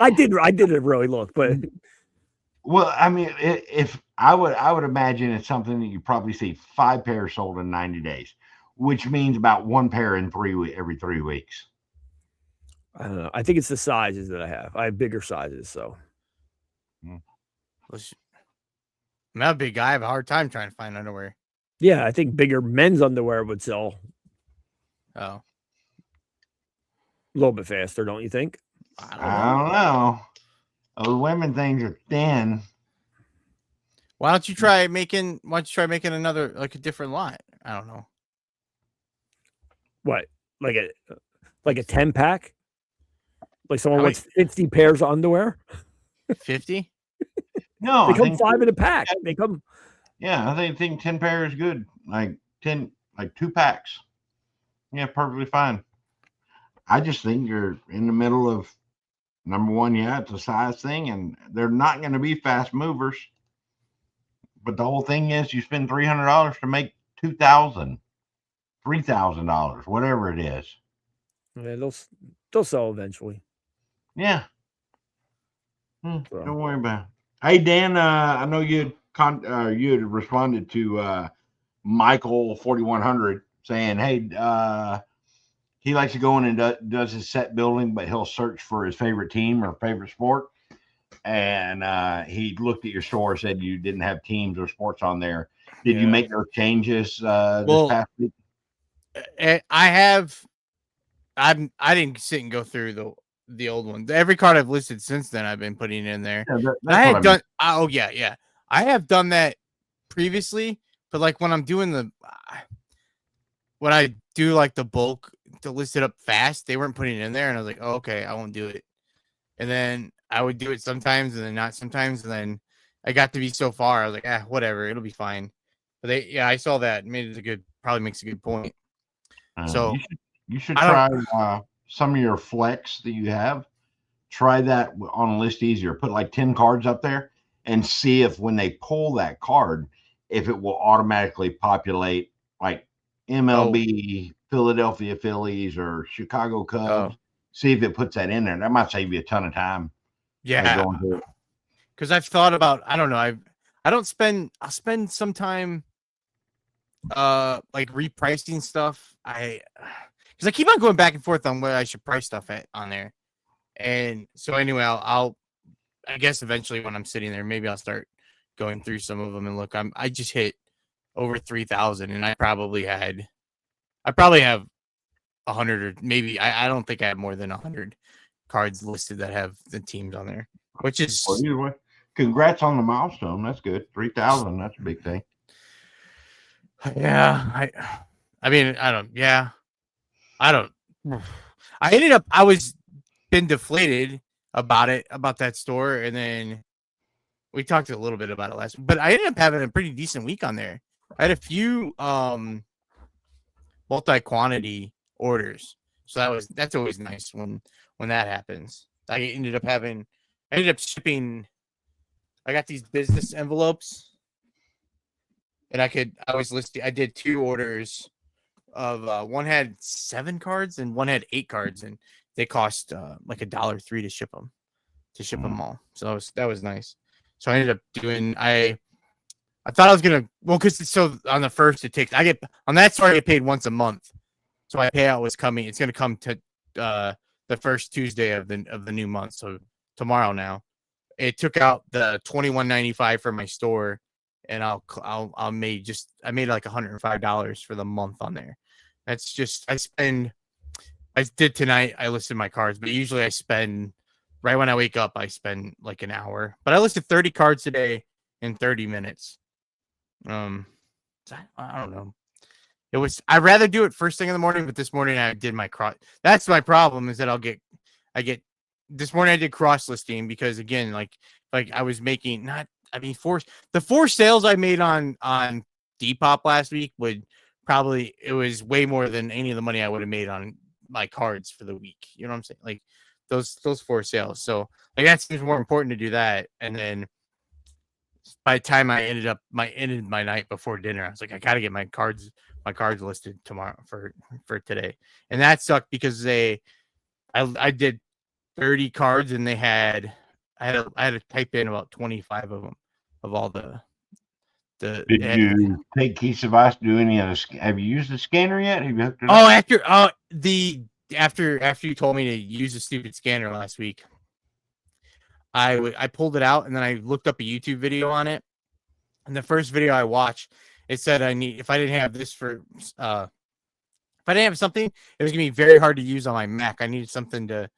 I didn't really look, but well, I mean, if I would imagine it's something that you probably see 5 pairs sold in 90 days, which means about 1 pair in every 3 weeks. I don't know. I think it's the sizes that I have. I have bigger sizes, so. I'm not a big guy. I have a hard time trying to find underwear. Yeah, I think bigger men's underwear would sell. Oh. A little bit faster, don't you think? I don't know. Those women things are thin. Why don't you try making another, like, a different line? I don't know. What? Like a 10 pack? Like someone wants 50 pairs of underwear? 50? No, they come 5 in a pack. They come. Yeah, I think 10 pairs is good. Like 2 packs. Yeah, perfectly fine. I just think you're in the middle of number one. Yeah, it's a size thing, and they're not going to be fast movers. But the whole thing is, you spend $300 to make $2,000, $3,000, whatever it is. Yeah, they'll sell eventually. Yeah. Don't worry about it. Hey, Dan, I know you had responded to Michael 4100 saying, hey, he likes to go in and does his set building, but he'll search for his favorite team or favorite sport. And he looked at your store and said you didn't have teams or sports on there. Did you make those changes this past week? I didn't sit and go through the old one. Every card I've listed since then, I've been putting in there. Yeah, I had done. Oh yeah. I have done that previously, but like when I'm doing when I do like the bulk to list it up fast, they weren't putting it in there, and I was like, oh, okay, I won't do it. And then I would do it sometimes, and then not sometimes, and then I got to be so far, I was like, whatever, it'll be fine. But I saw that, probably makes a good point. So you should try some of your flex that you have. Try that on a list easier. Put like 10 cards up there and see if when they pull that card, if it will automatically populate like MLB, Philadelphia Phillies, or Chicago Cubs. See if it puts that in there. That might save you a ton of time. Yeah. Because I've thought about, I don't know, I'll spend some time like repricing stuff. Because I keep on going back and forth on where I should price stuff on there. And so anyway, I guess eventually when I'm sitting there, maybe I'll start going through some of them and look. I just hit over 3,000, and I probably have 100, or maybe I don't think I have more than 100 cards listed that have the teams on there, which is congrats on the milestone. That's good. 3,000. That's a big thing. Yeah, I mean, I ended up, been deflated about that store, and then we talked a little bit about it last week, but I ended up having a pretty decent week on there. I had a few multi-quantity orders, so that's always nice when that happens. I ended up shipping. I got these business envelopes, and I was listing. I did 2 orders of one had 7 cards and one had 8 cards, and they cost like $1.03 to ship them all. So that was nice. So I ended up doing I thought I was gonna because so on the first I get on that store I get paid once a month. So my payout was coming. It's gonna come to the first Tuesday of the new month. So tomorrow now. It took out the $21.95 for my store, and I made like $105 for the month on there. That's just I did tonight. I listed my cards, but usually I spend right when I wake up. I spend like an hour, but I listed 30 cards today in 30 minutes. I don't know. I'd rather do it first thing in the morning, but this morning I did my cross. That's my problem is that this morning I did cross listing because again, like I was making the 4 sales I made on Depop last week it was way more than any of the money I would have made on my cards for the week. You know what I'm saying? Like those 4 sales. So like that seems more important to do that. And then by the time I ended my night before dinner, I was like, I gotta get my cards listed tomorrow for today. And that sucked because I did 30 cards and I had to type in about 25 of them of all the Did you take Keith's advice to do any of the? Have you used the scanner yet? Have you hooked it up? After you told me to use the stupid scanner last week, I pulled it out and then I looked up a YouTube video on it. And the first video I watched, it said if I didn't have something, it was gonna be very hard to use on my Mac. I needed something to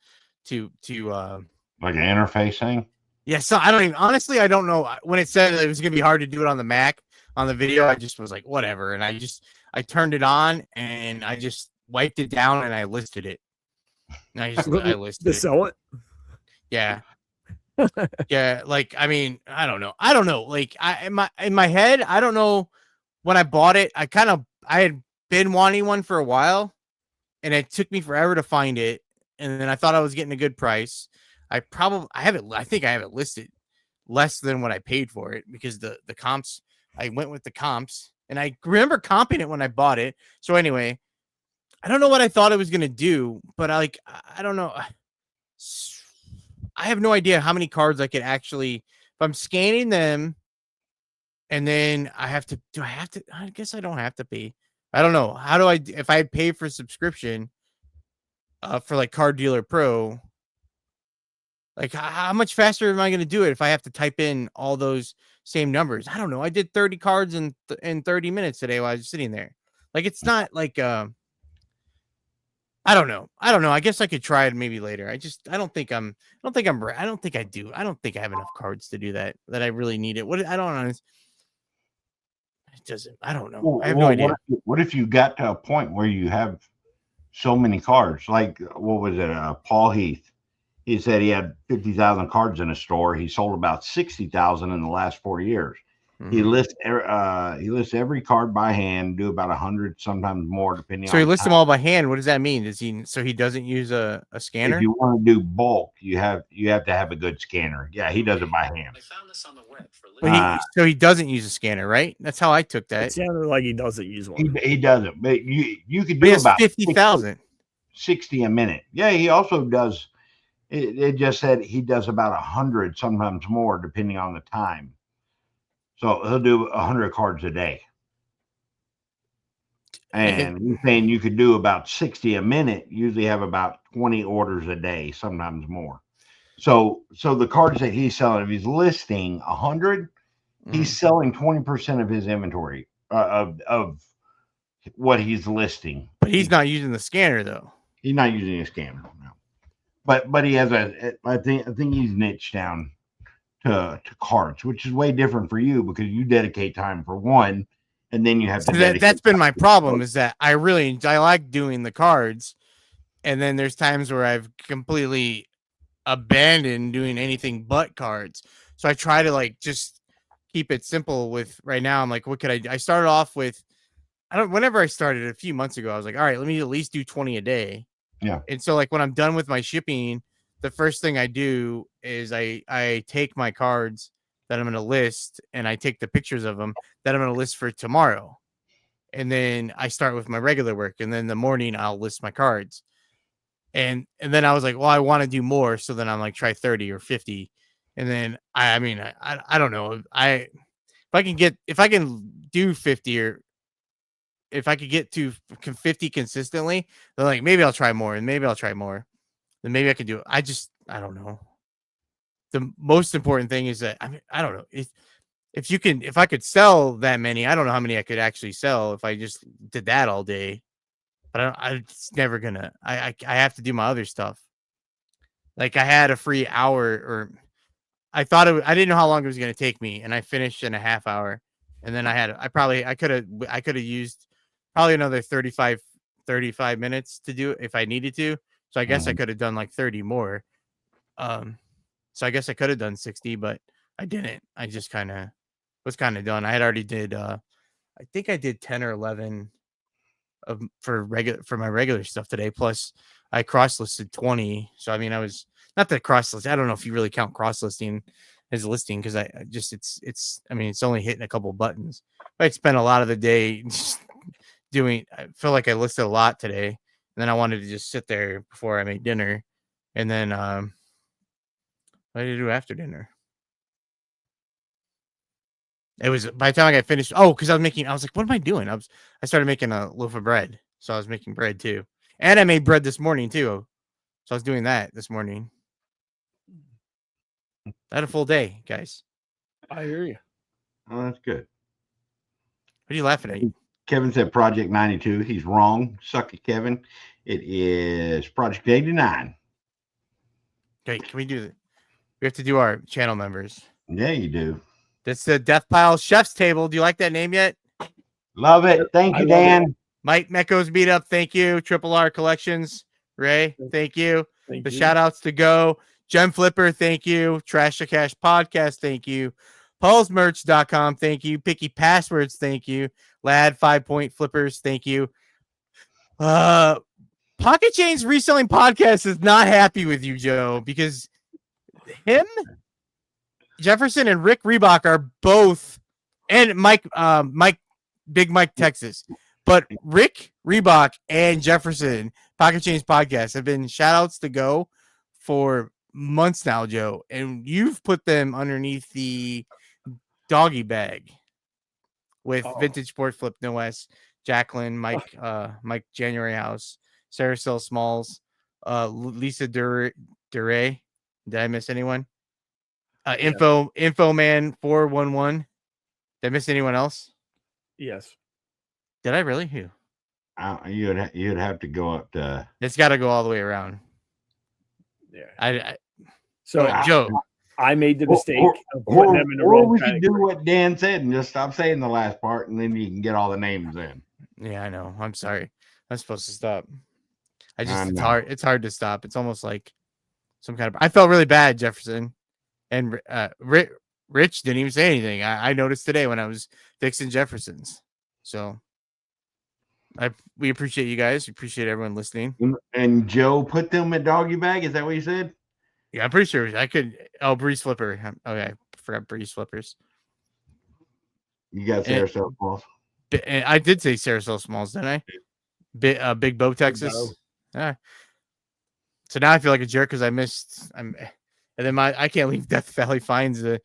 like an interface thing. Yeah, so I don't know. When it said it was gonna be hard to do it on the Mac on the video, I just was like, whatever. And I turned it on and I just wiped it down and I listed it. And I listed to it. sell it. Yeah. Yeah, like I mean, I don't know. Like in my head, I don't know. When I bought it, I had been wanting one for a while, and it took me forever to find it. And then I thought I was getting a good price. I think I have it listed less than what I paid for it because the comps. I went with the comps, and I remember comping it when I bought it. So anyway, I don't know what I thought it was gonna do, but I don't know. I have no idea how many cards I could actually, if I'm scanning them and then I guess I don't have to pay. I don't know. If I pay for subscription for like Card Dealer Pro, like how much faster am I going to do it if I have to type in all those same numbers? I don't know. I did 30 cards in 30 minutes today while I was sitting there. Like, it's not like, I don't know. I guess I could try it maybe later. I don't think I do. I don't think I have enough cards to do that I really need it. I don't know. It doesn't. I don't know. Well, I have no idea. What if you got to a point where you have so many cards? Like, what was it? Paul Heath. He said he had 50,000 cards in a store. He sold about 60,000 in the last 4 years. Mm-hmm. He lists every card by hand, do about 100, sometimes more, depending. So he lists them all by hand. What does that mean? So he doesn't use a scanner? If you want to do bulk, you have to have a good scanner. Yeah, he does it by hand. I found this on the web for so he doesn't use a scanner, right? That's how I took that. It sounded like he doesn't use one. He doesn't, but you could do about 50,000, 60 a minute. Yeah, he also does. It just said he does about 100, sometimes more, depending on the time. So he'll do 100 cards a day. And he's saying you could do about 60 a minute, usually have about 20 orders a day, sometimes more. So the cards that he's selling, if he's listing 100, he's selling 20% of his inventory of what he's listing. But he's not using the scanner, though. He's not using a scanner, no. But he has I think he's niched down to cards, which is way different for you because you dedicate time for one, and then you have to. That's been my problem is that I like doing the cards, and then there's times where I've completely abandoned doing anything but cards. So I try to just keep it simple with right now. I'm like, what could I do? I started off with whenever I started a few months ago, I was like, all right, let me at least do 20 a day. Yeah. And so when I'm done with my shipping, the first thing I do is I take my cards that I'm going to list, and I take the pictures of them that I'm going to list for tomorrow. And then I start with my regular work, and then in the morning I'll list my cards. And then I was like, well, I want to do more. So then I'm like, try 30 or 50. And then I don't know. If I can do 50, or if I could get to 50 consistently, then like maybe I'll try more, and maybe I'll try more. Then maybe I can do it. I don't know. The most important thing is that I don't know. If I could sell that many, I don't know how many I could actually sell if I just did that all day. But it's never gonna. I have to do my other stuff. Like I had a free hour, or I didn't know how long it was gonna take me, and I finished in a half hour. And then I could have used probably another 35 minutes to do it if I needed to. So I guess I could have done like 30 more. So I guess I could have done 60, but I didn't. I just was kind of done. I had already did I think I did 10 or 11 for my regular stuff today. Plus I cross listed 20. So I mean, I was not that cross list. I don't know if you really count cross listing as listing, because I just it's only hitting a couple buttons. I spent a lot of the day just I feel like I listed a lot today, and then I wanted to just sit there before I made dinner. And then what did I do after dinner? It was by the time I got finished. Oh, because I was like, what am I doing? I started making a loaf of bread. So I was making bread too. And I made bread this morning too. So I was doing that this morning. I had a full day, guys. I hear you. Oh, that's good. What are you laughing at? Kevin said Project 92. He's wrong. Suck it, Kevin. It is Project 89. Okay, can we do that? We have to do our channel members. Yeah, you do. That's the Death Pile Chef's Table. Do you like that name yet? Love it. Thank you, Dan. Mike Mecco's Beat Up. Thank you. Triple R Collections. Ray, thank you. The shout outs to go. Gem Flipper, thank you. Trash to Cash Podcast, thank you. PaulsMerch.com, thank you. Picky Passwords, thank you. Lad 5 Point Flippers, thank you. Pocket Chain's Reselling Podcast is not happy with you, Joe, because him, Jefferson, and Rick Reebok are both, and Big Mike Texas, but Rick Reebok and Jefferson, Pocket Chain's Podcast, have been shout outs to go for months now, Joe, and you've put them underneath the doggy bag with Vintage Sport Flip No S, Jacqueline, Mike January House, Sarah Cell Smalls, Lisa Duray. Did I miss anyone? Info Man 411. Did I miss anyone else? Yes. Did I really? Who? You'd have to go up to. It's got to go all the way around. Yeah. Joe, I made the mistake of putting them in the wrong we category. can do what Dan said and just stop saying the last part, and then you can get all the names in. Yeah, I know. I'm sorry. I'm supposed to stop. It's hard to stop. It's almost like some kind of. I felt really bad, Jefferson, and Rich didn't even say anything. I noticed today when I was fixing Jefferson's. So we appreciate you guys. We appreciate everyone listening. And Joe put them in doggy bag. Is that what you said? Yeah, I'm pretty sure I could. Oh, Breeze Flipper. Okay, I forgot Breeze Flippers. You got Sarah Cell Smalls. I did say Sarah Cell Smalls, didn't I? Big Bo, Texas. Yeah. So now I feel like a jerk because I missed. And then I can't leave Death Valley Finds the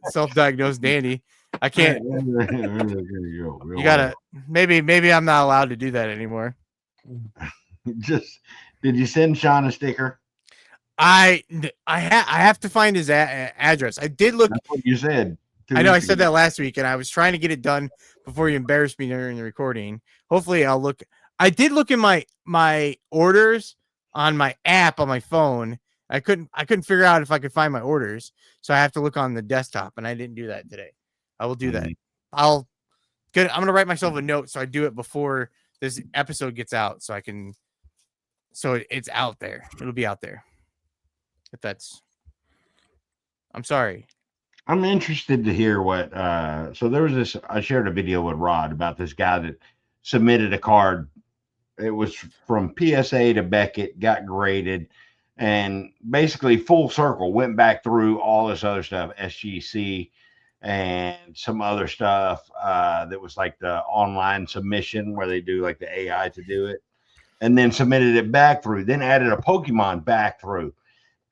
self-diagnosed dandy. I can't. You gotta. Maybe I'm not allowed to do that anymore. Did you send Sean a sticker? I have to find his address. I did look. That's what you said. I know I said that last week, and I was trying to get it done before you embarrassed me during the recording. Hopefully, I'll look. I did look in my orders on my app on my phone. I couldn't figure out if I could find my orders, so I have to look on the desktop, and I didn't do that today. I will do that. I'm gonna write myself a note so I do it before this episode gets out, so I can. So it's out there. It'll be out there. If that's. I'm sorry. I'm interested to hear what. So there was this. I shared a video with Rod about this guy that submitted a card. It was from PSA to Beckett, got graded, and basically full circle went back through all this other stuff, SGC and some other stuff that was like the online submission where they do like the AI to do it, and then submitted it back through, then added a Pokemon back through,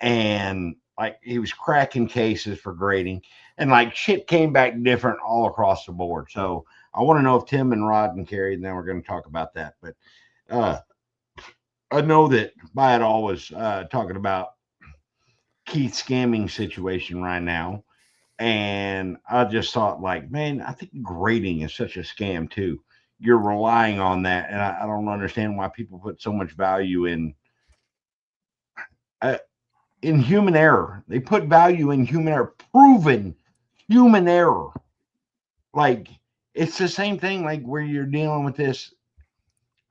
and like he was cracking cases for grading, and like shit came back different all across the board. So I want to know if Tim and Rod and Carrie, and then we're going to talk about that. But I know that Buy It All was talking about Keith's scamming situation right now. And I just thought, like, man, I think grading is such a scam too. You're relying on that. And I don't understand why people put so much value in human error. They put value in human error, proven human error. Like, it's the same thing like where you're dealing with this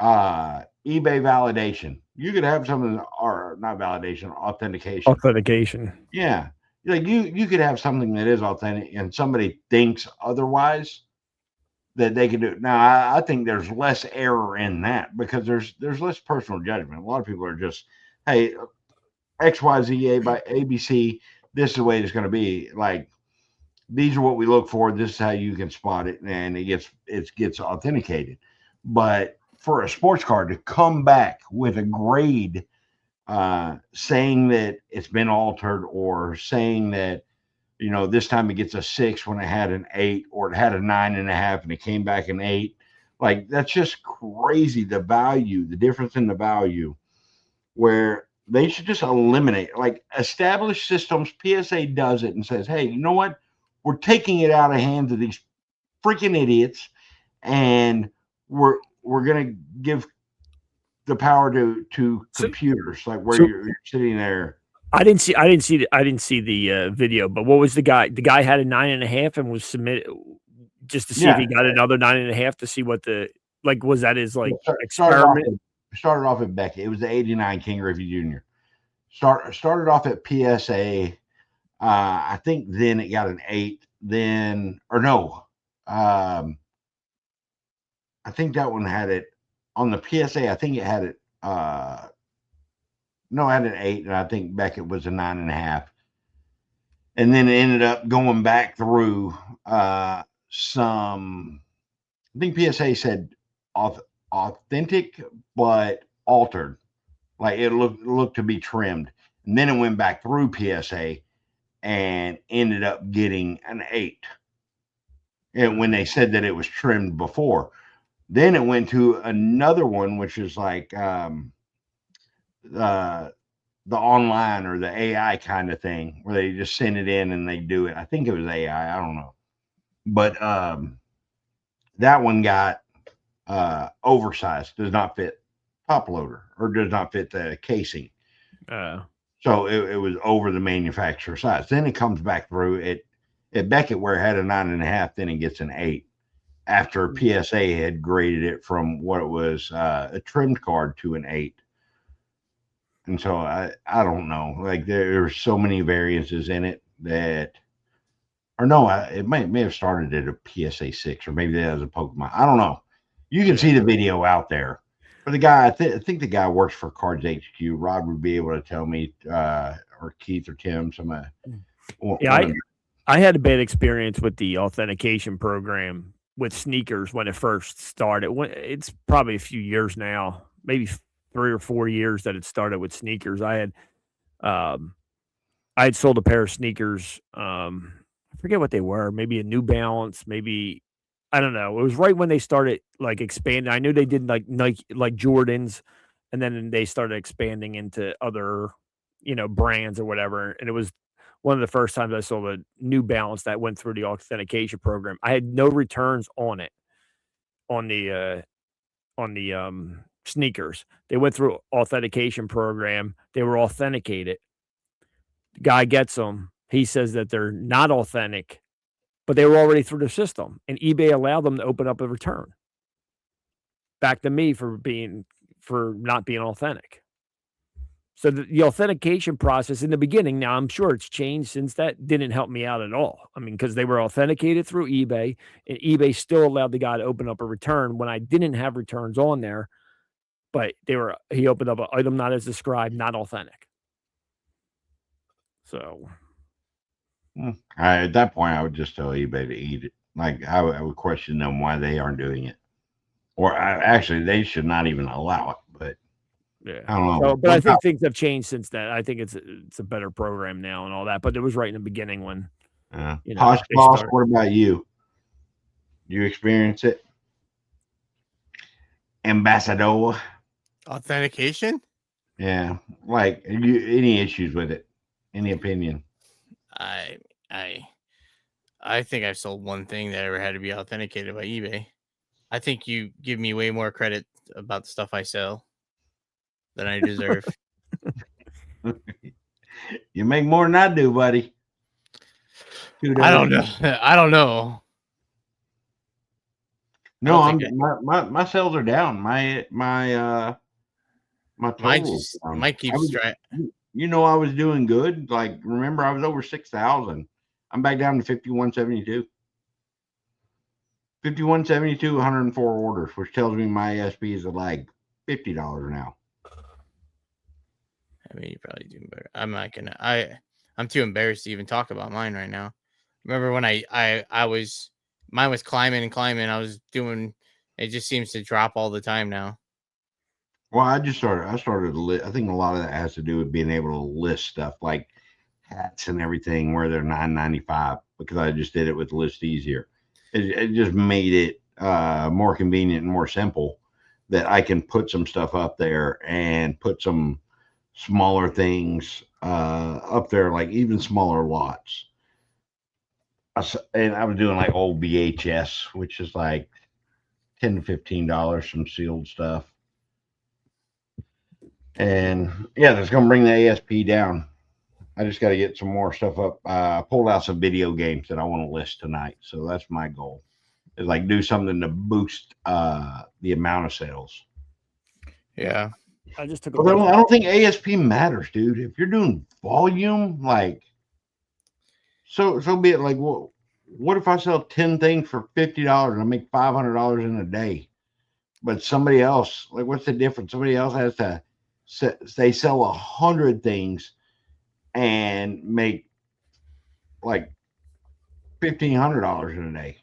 eBay validation. You could have something, or not validation, authentication. Authentication. Yeah. Like you could have something that is authentic and somebody thinks otherwise that they could do it. Now I think there's less error in that because there's less personal judgment. A lot of people are just, hey, XYZ by ABC, this is the way it's going to be. Like, these are what we look for. This is how you can spot it, and it gets authenticated. But for a sports card to come back with a grade saying that it's been altered, or saying that, you know, this time it gets a 6 when it had an 8, or it had a 9.5 and it came back an 8, like, that's just crazy. The difference in the value, where they should just eliminate, like, established systems. PSA does it and says, hey, you know what? We're taking it out of hands of these freaking idiots, and we're going to give the power to computers, like where you're sitting there. I didn't see the video, but what was the guy? The guy had a 9.5 and was submitted just to see if he got another 9.5 to see what the, like, was that his like experiment? Started off at Beckett. It was the 89 King Griffey Jr. Started off at PSA. I think then it got an 8. Then, or no, I think that one had it on the PSA. I think it had it. No, I had an 8, and I think Beckett was a 9.5. And then it ended up going back through some. I think PSA said authentic but altered, like it looked to be trimmed. And then it went back through PSA and ended up getting an 8. And when they said that it was trimmed before, then it went to another one, which is like the online or the AI kind of thing, where they just send it in and they do it. I think it was AI. I don't know. But that one got oversized, does not fit top loader, or does not fit the casing. So it was over the manufacturer size. Then it comes back through it at Beckett, where it had a 9.5, then it gets an 8 after PSA had graded it from what it was a trimmed card to an 8. And so I don't know, like there's so many variances in it that, or no, it may have started at a PSA 6, or maybe that was a Pokemon. I don't know. You can see the video out there. But the guy, I think the guy works for Cards HQ. Rod would be able to tell me, or Keith or Tim. I had a bad experience with the authentication program with sneakers when it first started. It's probably a few years now, maybe 3 or 4 years that it started with sneakers. I had sold a pair of sneakers. I forget what they were. Maybe a New Balance, maybe, I don't know. It was right when they started like expanding. I knew they did like Nike, like Jordans, and then they started expanding into other, brands or whatever. And it was one of the first times I sold a New Balance that went through the authentication program. I had no returns on it, on the sneakers. They went through authentication program. They were authenticated. The guy gets them. He says that they're not authentic, but they were already through the system, and eBay allowed them to open up a return back to me for not being authentic. So the authentication process in the beginning, now I'm sure it's changed since, that didn't help me out at all. I mean, because they were authenticated through eBay, and eBay still allowed the guy to open up a return when I didn't have returns on there, but he opened up an item not as described, not authentic. So, at that point, I would just tell eBay to eat it. Like I would question them why they aren't doing it, or actually they should not even allow it. But yeah, I don't know. So, but I think things have changed since that. I think it's a better program now and all that. But it was right in the beginning when Posh Boss. What about you? You experience it? Ambassador authentication? Yeah, like any issues with it? Any opinion? I think I've sold one thing that ever had to be authenticated by eBay. I think you give me way more credit about the stuff I sell than I deserve. You make more than I do, buddy. I don't know. I don't know. No, my sales are down. My total. Might keep straight. You know, I was doing good. Like, remember, I was over 6,000. I'm back down to 5172. 5172, 104 orders, which tells me my ASP is like $50 now. I mean, you probably do better. I'm not gonna. I'm too embarrassed to even talk about mine right now. Remember when I was mine was climbing and climbing. I was doing. It just seems to drop all the time now. Well, I started to list. I think a lot of that has to do with being able to list stuff like hats and everything where they're $9.95 because I just did it with List Easier. It just made it more convenient and more simple that I can put some stuff up there and put some smaller things up there, like even smaller lots. And I was doing like old VHS, which is like $10 to $15, some sealed stuff. And yeah, that's going to bring the ASP down. I just got to get some more stuff up. I pulled out some video games that I want to list tonight. So that's my goal, is like do something to boost the amount of sales. Yeah. I just took I don't think ASP matters, dude. If you're doing volume, like, so be it. Like, well, what if I sell 10 things for $50 and I make $500 in a day? But somebody else, like, what's the difference? Somebody else has to, they sell 100 things and make like $1,500 in a day.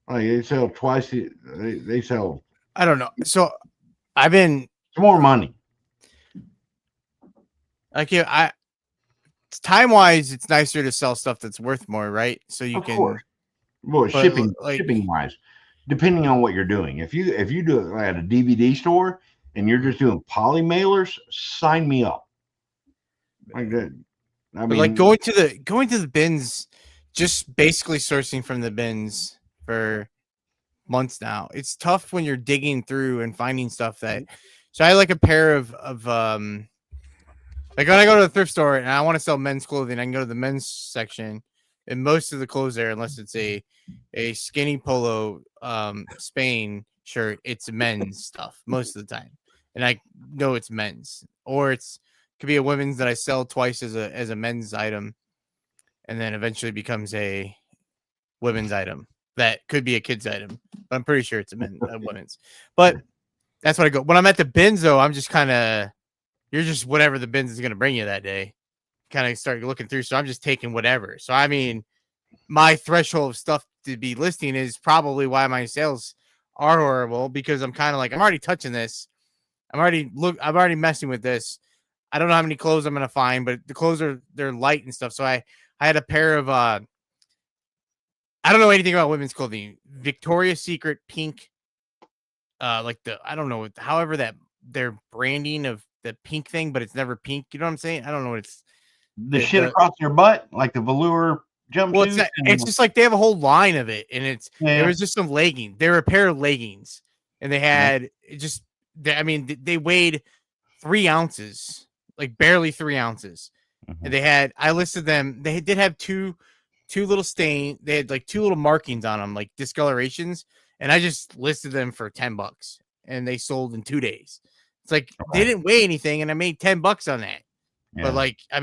Like, they sell twice. They sell. I don't know. So I've been. It's more money. Like, time wise, it's nicer to sell stuff that's worth more, right? So you can. Course. Well, shipping wise, depending on what you're doing. If you do it at a DVD store and you're just doing poly mailers, sign me up. Like that. I mean, like going to the bins, just basically sourcing from the bins for months now. It's tough when you're digging through and finding stuff that. So I like a pair of like when I go to the thrift store and I want to sell men's clothing, I can go to the men's section, and most of the clothes there, unless it's a skinny polo Spain shirt, it's men's stuff most of the time, and I know it's men's, or could be a women's that I sell twice as a men's item, and then eventually becomes a women's item that could be a kid's item, but I'm pretty sure it's a women's. But that's what I go when I'm at the bins though. I'm just kind of. You're just whatever the bins is going to bring you that day. Kind of start looking through. So I'm just taking whatever. So, I mean, my threshold of stuff to be listing is probably why my sales are horrible, because I'm kind of like, I'm already touching this. I'm already messing with this. I don't know how many clothes I'm going to find, but the clothes they're light and stuff. So I had a pair of, I don't know anything about women's clothing. Victoria's Secret pink, I don't know, however that their branding of the pink thing, but it's never pink. You know what I'm saying? I don't know what it's the shit across your butt, like the velour jumpsuit. Well, it's just like they have a whole line of it, and there was just some leggings. They were a pair of leggings, and they had they weighed 3 ounces, like barely 3 ounces, and I listed them. They did have two little stain. They had like 2 little markings on them, like discolorations, and I just listed them for $10, and they sold in 2 days. It's like they didn't weigh anything, and I made $10 on that. Yeah. But like, I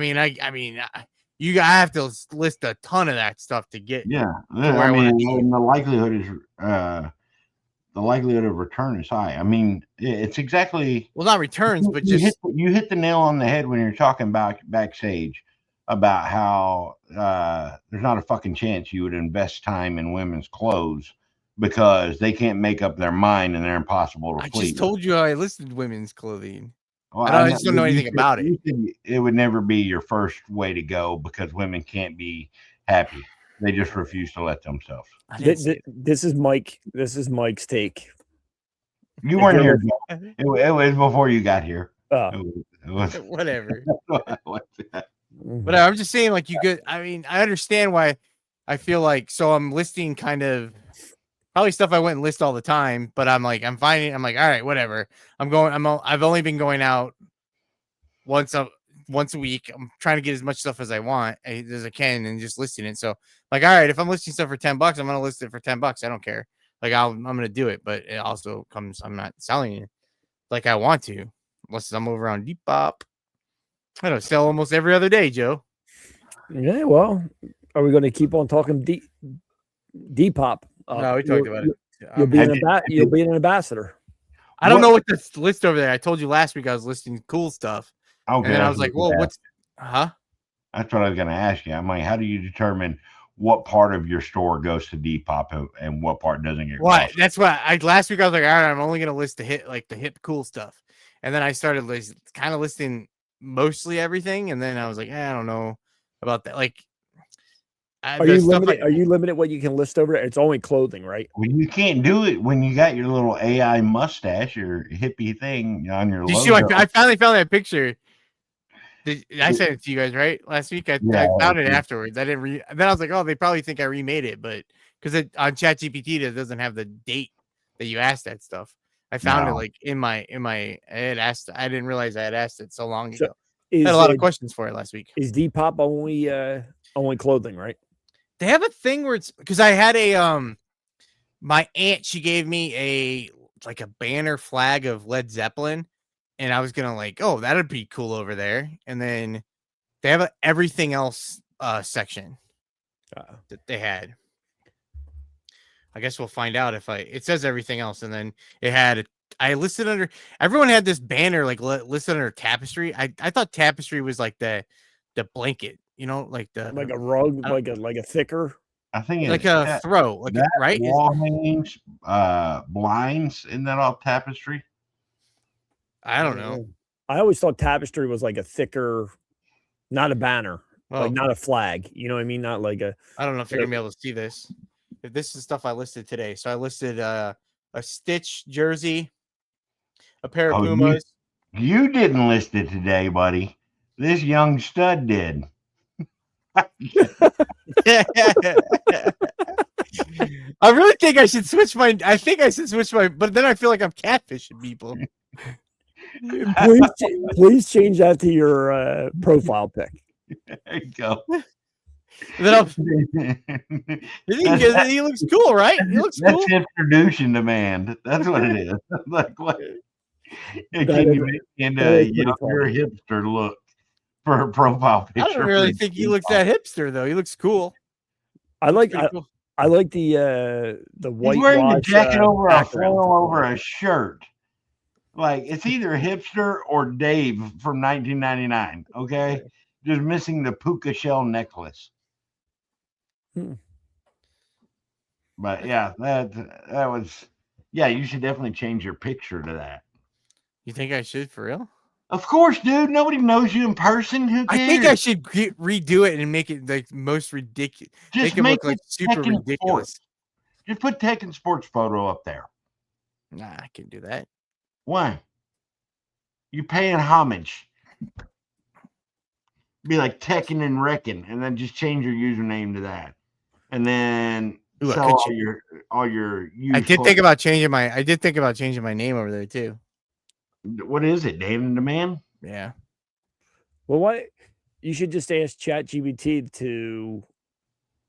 have to list a ton of that stuff to get. Yeah, I mean, the likelihood of return is high. I mean, it's exactly not returns, but you hit the nail on the head when you're talking about backstage. about how there's not a fucking chance you would invest time in women's clothes because they can't make up their mind and they're impossible to I please. just told you how I listed women's clothing. Well, I just don't know anything about it. It would never be your first way to go because women can't be happy. They just refuse to let themselves. This is Mike. This is Mike's take. You weren't here. It was before you got here. It was whatever. But I'm just saying, like, you could. I mean, I understand why. I feel like I'm listing kind of probably stuff I wouldn't list all the time, but I'm like, I'm like, all right, whatever. I've only been going out once a week. I'm trying to get as much stuff as I want as I can and just listing it. So like, all right, if I'm listing stuff for $10, I'm going to list it for $10. I don't care. Like I'm going to do it, but it also comes, I'm not selling it like I want to, unless I'm over on Depop. I don't sell almost every other day, Joe. Yeah. Well, are we going to keep on talking Depop? No, we talked about it. You'll be an ambassador. I don't know what this list over there. I told you last week I was listing cool stuff. Okay. And then I was like, well, what's That's what I was going to ask you. I'm like, how do you determine what part of your store goes to Depop and what part doesn't get? Well, that's why last week I was like, all right, I'm only going to list the hip cool stuff. And then I started kind of listing mostly everything. And then I was like, I don't know about that. Like, are you limited what you can list over there? It's only clothing, right? Well, you can't do it when you got your little AI mustache or hippie thing on your logo. I finally found that picture. I sent it to you guys, right? Last week. I found it afterwards. I didn't then I was like, oh, they probably think I remade it, but because on ChatGPT it doesn't have the date that you asked that stuff. I found it like in my I had asked. I didn't realize I had asked it so long ago. I had a lot of questions for it last week. Is Depop only clothing, right? They have a thing where it's because I had my aunt, she gave me a banner flag of Led Zeppelin, and I was gonna like, oh, that'd be cool over there. And then they have everything else section that they had. I guess we'll find out it says everything else, and then it had I listed under everyone had this banner listed under tapestry. I thought tapestry was like the blanket. Like a rug, like a thicker. I think it's like a throw, right? Wall hangings, blinds, isn't that all tapestry? I don't know. I always thought tapestry was like a thicker, not a banner, like not a flag. You know what I mean? Not like a. I don't know if you're gonna be able to see this. If this is stuff I listed today, so I listed a Stitch jersey, a pair of Pumas. You didn't list it today, buddy. This young stud did. I really think I should switch my. But then I feel like I'm catfishing people. Please change that to your profile pic. There you go. He looks cool, right? He looks cool. That's introduction demand. That's what it is. Like what? You're a hipster look for a profile picture. I don't really think he looks that hipster though. He looks cool. I like the white. He's wearing a jacket over a flannel over a shirt. Like it's either hipster or Dave from 1999. Okay, just missing the puka shell necklace. But yeah, that was you should definitely change your picture to that. You think I should for real? Of course, dude. Nobody knows you in person. Who cares? I think I should redo it and make it like most ridiculous. Just make it look like super ridiculous. Sports. Just put Tekken Sports photo up there. Nah, I can do that. Why? You're paying homage. Be like Tekken and Reckon, and then just change your username to that. And then all your I did think about changing my name over there too. What is it, Dave and Demand? Yeah. Well, why you should just ask ChatGPT to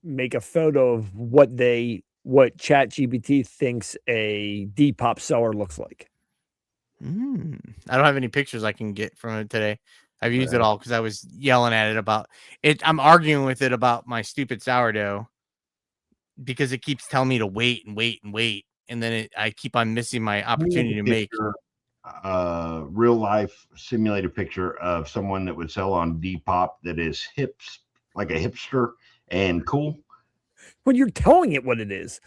make a photo of what ChatGPT thinks a Depop seller looks like. I don't have any pictures I can get from it today. I've used it all because I was yelling at it about it. I'm arguing with it about my stupid sourdough because it keeps telling me to wait and wait and wait. And then I keep on missing my opportunity to make. real life simulated picture of someone that would sell on Depop that is hips, like a hipster and cool. When you're telling it what it is,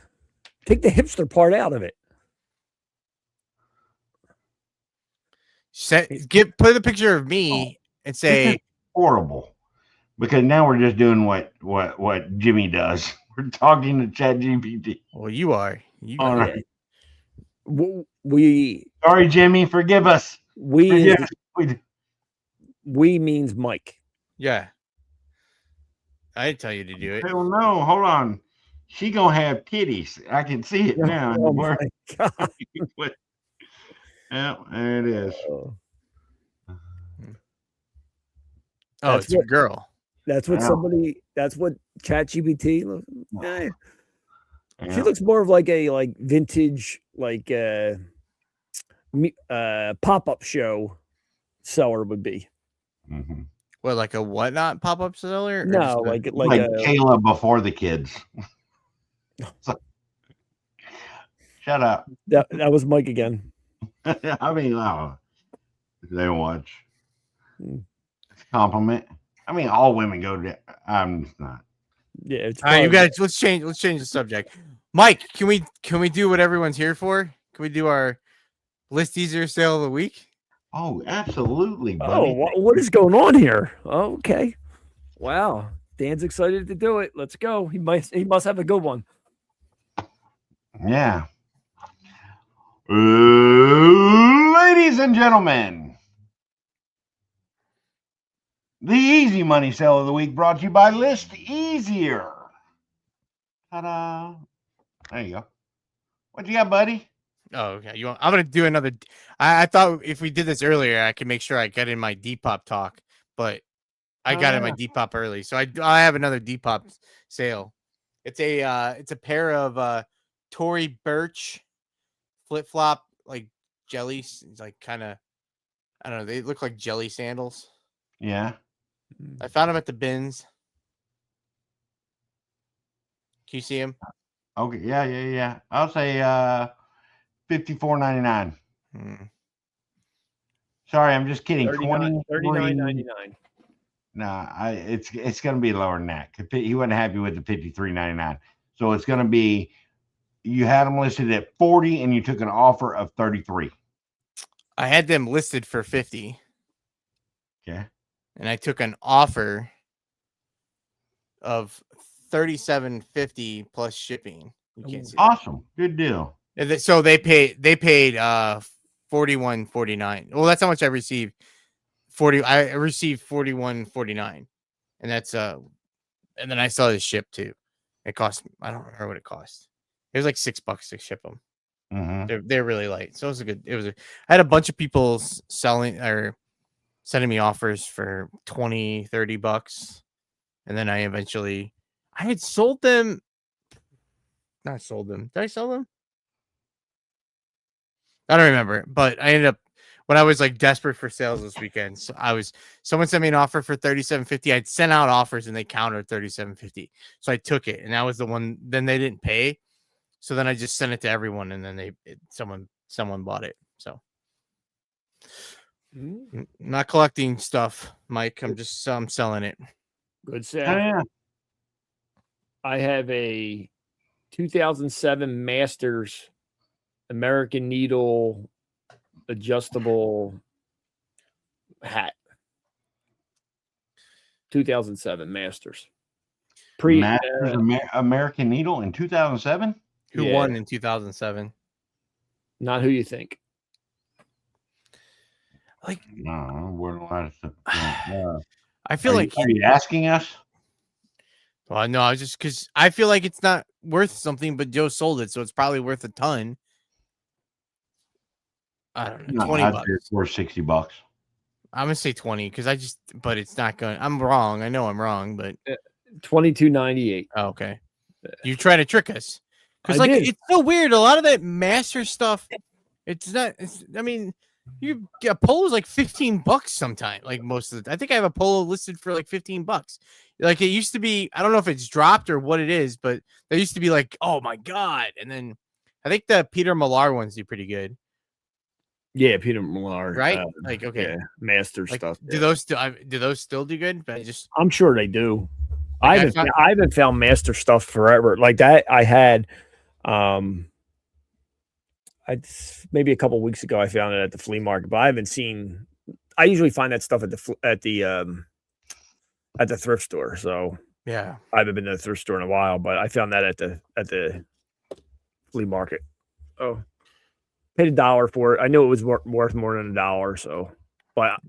take the hipster part out of it. Put a picture of me and say horrible, because now we're just doing what Jimmy does. We're talking to ChatGPT. Well, you are. You All are. right. We Sorry, Jimmy. Forgive us. We means Mike. Yeah. I didn't tell you to do it. Hell no. Hold on. She gonna have titties. I can see it now. Oh my God. Yeah, there it is. Oh, it's a girl. That's what that's what ChatGPT looks. She looks more of like a vintage pop-up show seller would be. Mm-hmm. What, like a whatnot pop-up seller? No, like Kayla before the kids. Shut up. That was Mike again. I mean, they watch. Compliment. I mean, all women go to. I'm just not. Yeah, it's all right. You guys, let's change the subject. Mike, can we do what everyone's here for? Can we do our list easier sale of the week? Oh, absolutely, buddy. Oh, what is going on here? Oh, okay. Wow. Dan's excited to do it. Let's go. He must have a good one. Yeah. Ladies and gentlemen, the easy money sale of the week brought to you by List Easier. Ta-da. There you go. What you got, buddy? Oh, okay. I'm gonna do another. I thought if we did this earlier, I could make sure I get in my Depop talk, but I got in my Depop early, so I have another Depop sale. It's a pair of Tory Burch flip flop like jellies, like kind of, I don't know. They look like jelly sandals. Yeah. I found them at the bins. Can you see them? Okay. Yeah. I'll say $54.99. Sorry, I'm just kidding. $39.99. Nah, it's gonna be lower than that. He wasn't happy with the $53.99. So it's gonna be, you had them listed at 40 and you took an offer of 33. I had them listed for 50. Okay. And I took an offer of $37.50 plus shipping. You can't see awesome. That. Good deal. So they paid $41.49. Well, that's how much I received. I received $41.49. And that's and then I saw this ship too. It cost, I don't remember what it cost. It was like $6 to ship them. Mm-hmm. They're really light. So I had a bunch of people selling or sending me offers for $20-$30. And then I had sold them. Not sold them. Did I sell them? I don't remember, but I ended up, when I was like desperate for sales this weekend, so someone sent me an offer for $37.50. I'd sent out offers and they countered $37.50. So I took it, and that was the one. Then they didn't pay. So then I just sent it to everyone, and then someone bought it. So not collecting stuff, Mike. I'm selling it. Good sale. Oh, yeah. I have a 2007 Masters American Needle adjustable hat. 2007 Masters. American Needle in 2007. Who won in 2007? Not who you think. Like, no, we're allowed to. I feel like are you asking us? Well, no, I was just because I feel like it's not worth something, but Joe sold it, so it's probably worth a ton. I don't know, $20. Or $60. I'm gonna say 20 because but it's not going. I'm wrong. I know I'm wrong, but $22.98. Oh, okay. You're trying to trick us because it's so weird. A lot of that master stuff, it's not. I mean, you get a polo is like $15 sometimes. Like most of I think I have a polo listed for like $15. Like it used to be. I don't know if it's dropped or what it is, but there used to be like, oh my god. And then I think the Peter Millar ones do pretty good. Yeah, Peter Millar. right? Like, okay, yeah, master like, stuff. do those still do good? But I'm sure they do. like, I haven't found master stuff forever like that. I had, maybe a couple of weeks ago I found it at the flea market, but I haven't seen. I usually find that stuff at the thrift store. So yeah, I haven't been to the thrift store in a while, but I found that at the flea market. Oh, paid $1 for it. I knew it was worth more than $1. So, but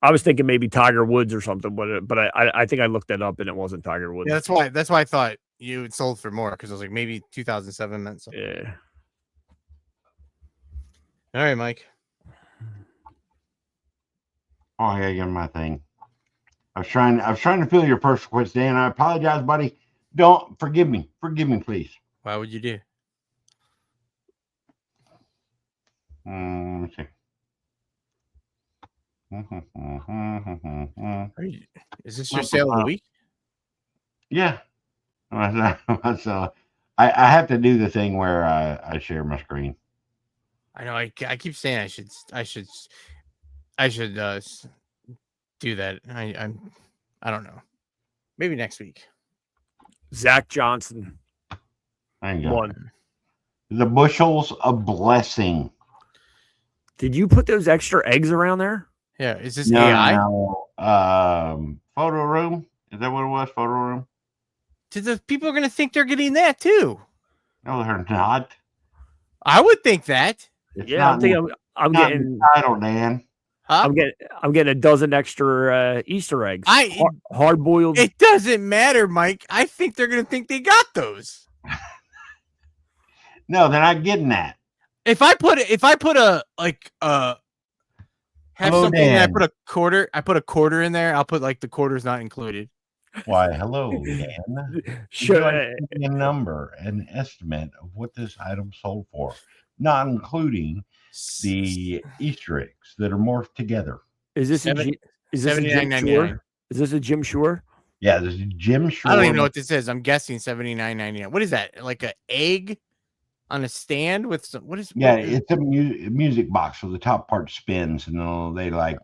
I was thinking maybe Tiger Woods or something. But I think I looked that up and it wasn't Tiger Woods. yeah, that's why I thought you had sold for more, because I was like, maybe 2007 meant something. Yeah. All right, Mike. Oh, I gotta get my thing. I was trying to fill your first request, Dan. I apologize, buddy. Don't forgive me, please. Why would you do? Let me see. Is this your sale of the week? Yeah. So I have to do the thing where I share my screen. I know. I keep saying I should do that. I don't know. Maybe next week. Zach Johnson. There you go. One. The bushels of blessing. Did you put those extra eggs around there? Yeah. Is this AI? No. Photo room. Is that what it was? Photo room. The people are going to think they're getting that too. No, they're not. I would think that. It's yeah, I'm thinking I'm getting title, Dan. Huh? I'm getting a dozen extra Easter eggs. Hard boiled. It doesn't matter, Mike. I think they're going to think they got those. No, they're not getting that. If I put a have hello, something Dan. and I put a quarter in there, I'll put like the quarter's not included. Why, hello, Dan. Sure. A number, an estimate of what this item sold for, not including the Easter eggs that are morphed together. Is this a Jim Shore? Is this a Jim Shore? Yeah, this is Jim Shore. I don't even know what this is. I'm guessing $79.99. What is that? Like an egg on a stand with some? What is? Yeah, it's a music box, so the top part spins, and they like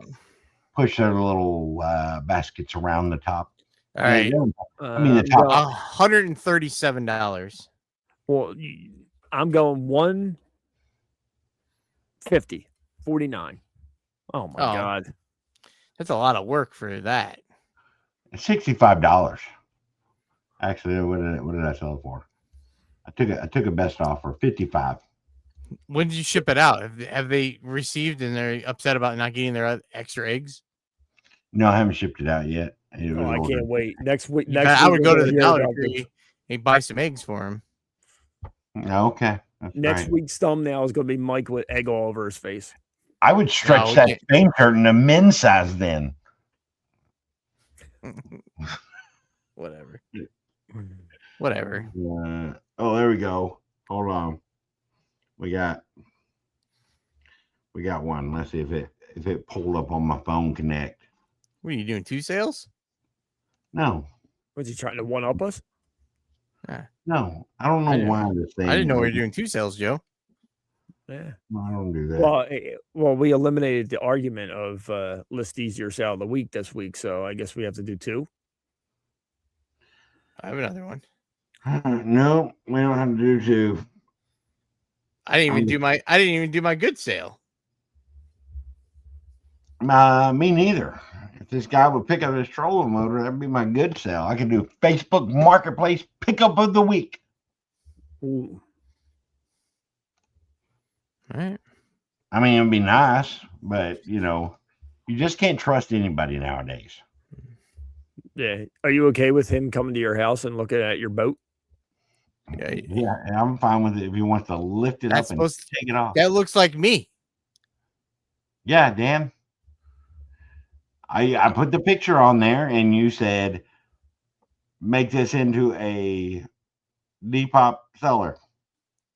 push their little baskets around the top. All right. I mean, the top $137. Well, I'm going 150, 49. Oh my God, that's a lot of work for that. $65. Actually, what did I sell it for? I took a best offer, $55. When did you ship it out? Have they received and they're upset about not getting their extra eggs? No, I haven't shipped it out yet. I can't wait. Next week. I would go to the Dollar Tree and buy some eggs for him. Okay. Next week's thumbnail is going to be Mike with egg all over his face. I would stretch that same curtain to men's size then. Whatever. There we go. Hold on. We got one. Let's see if it pulled up on my phone connect. What are you doing? 2 sales? No. Was he trying to one up us? No, I don't know why this thing. I didn't know we were doing 2 sales, Joe. Yeah. No, I don't do that. Well, we eliminated the argument of list easier sale of the week this week, so I guess we have to do 2. I have another one. No, we don't have to do 2. I didn't even do my good sale. Me neither. If this guy would pick up his trolling motor, that'd be my good sale. I could do Facebook Marketplace pickup of the week. Ooh. All right. I mean, it'd be nice, but you just can't trust anybody nowadays. Yeah. Are you okay with him coming to your house and looking at your boat? Yeah, I'm fine with it if he wants to lift it up and take it off. That looks like me. Yeah, Dan. I put the picture on there, and you said, make this into a Depop seller.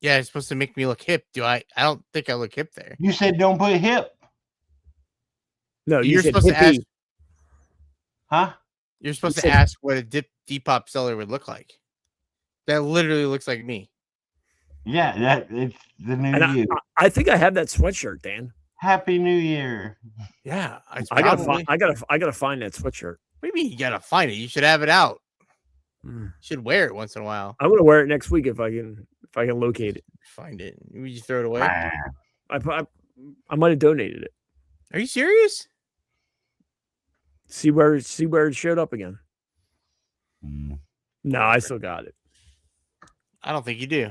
Yeah, it's supposed to make me look hip. I don't think I look hip there. You said don't put hip. No, you're supposed to ask. Huh? You're supposed to ask what a Depop seller would look like. That literally looks like me. Yeah, it's the new you. I think I have that sweatshirt, Dan. Happy New Year. Yeah, I gotta find that sweatshirt. What do you mean you gotta find it? You should have it out. Mm. You should wear it once in a while. I'm gonna wear it next week if I can locate it. Find it. Would you throw it away? I might have donated it. Are you serious? See where it showed up again. Mm. No, I still got it. I don't think you do.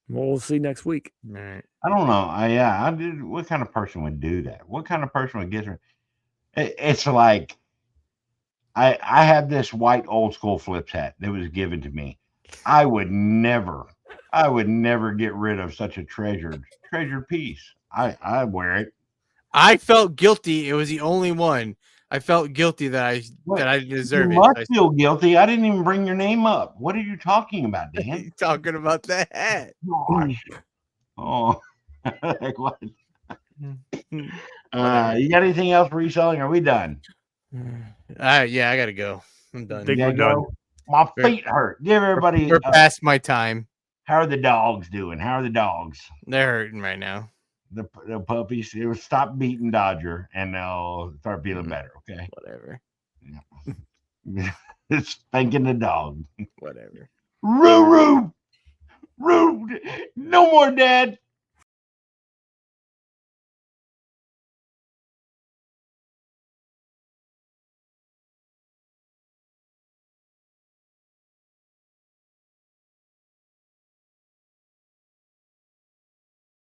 Well, we'll see next week. All right. I don't know. I did. What kind of person would do that? What kind of person would get her? It's like I had this white old school flips hat that was given to me. I would never get rid of such a treasured piece. I wear it. I felt guilty. It was the only one. I felt guilty that I deserve you it. Must feel guilty. I didn't even bring your name up. What are you talking about, Dan? Talking about the hat. Gosh. Oh, like what? You got anything else for reselling? Are we done? Yeah, I gotta go. I'm done. Think we're done. My feet hurt. Give everybody. We're past my time. How are the dogs doing? How are the dogs? They're hurting right now. The puppies. It will stop beating Dodger, and they'll start feeling better. Okay. Whatever. Yeah. It's spanking the dog. Whatever. Roo. No more, Dad.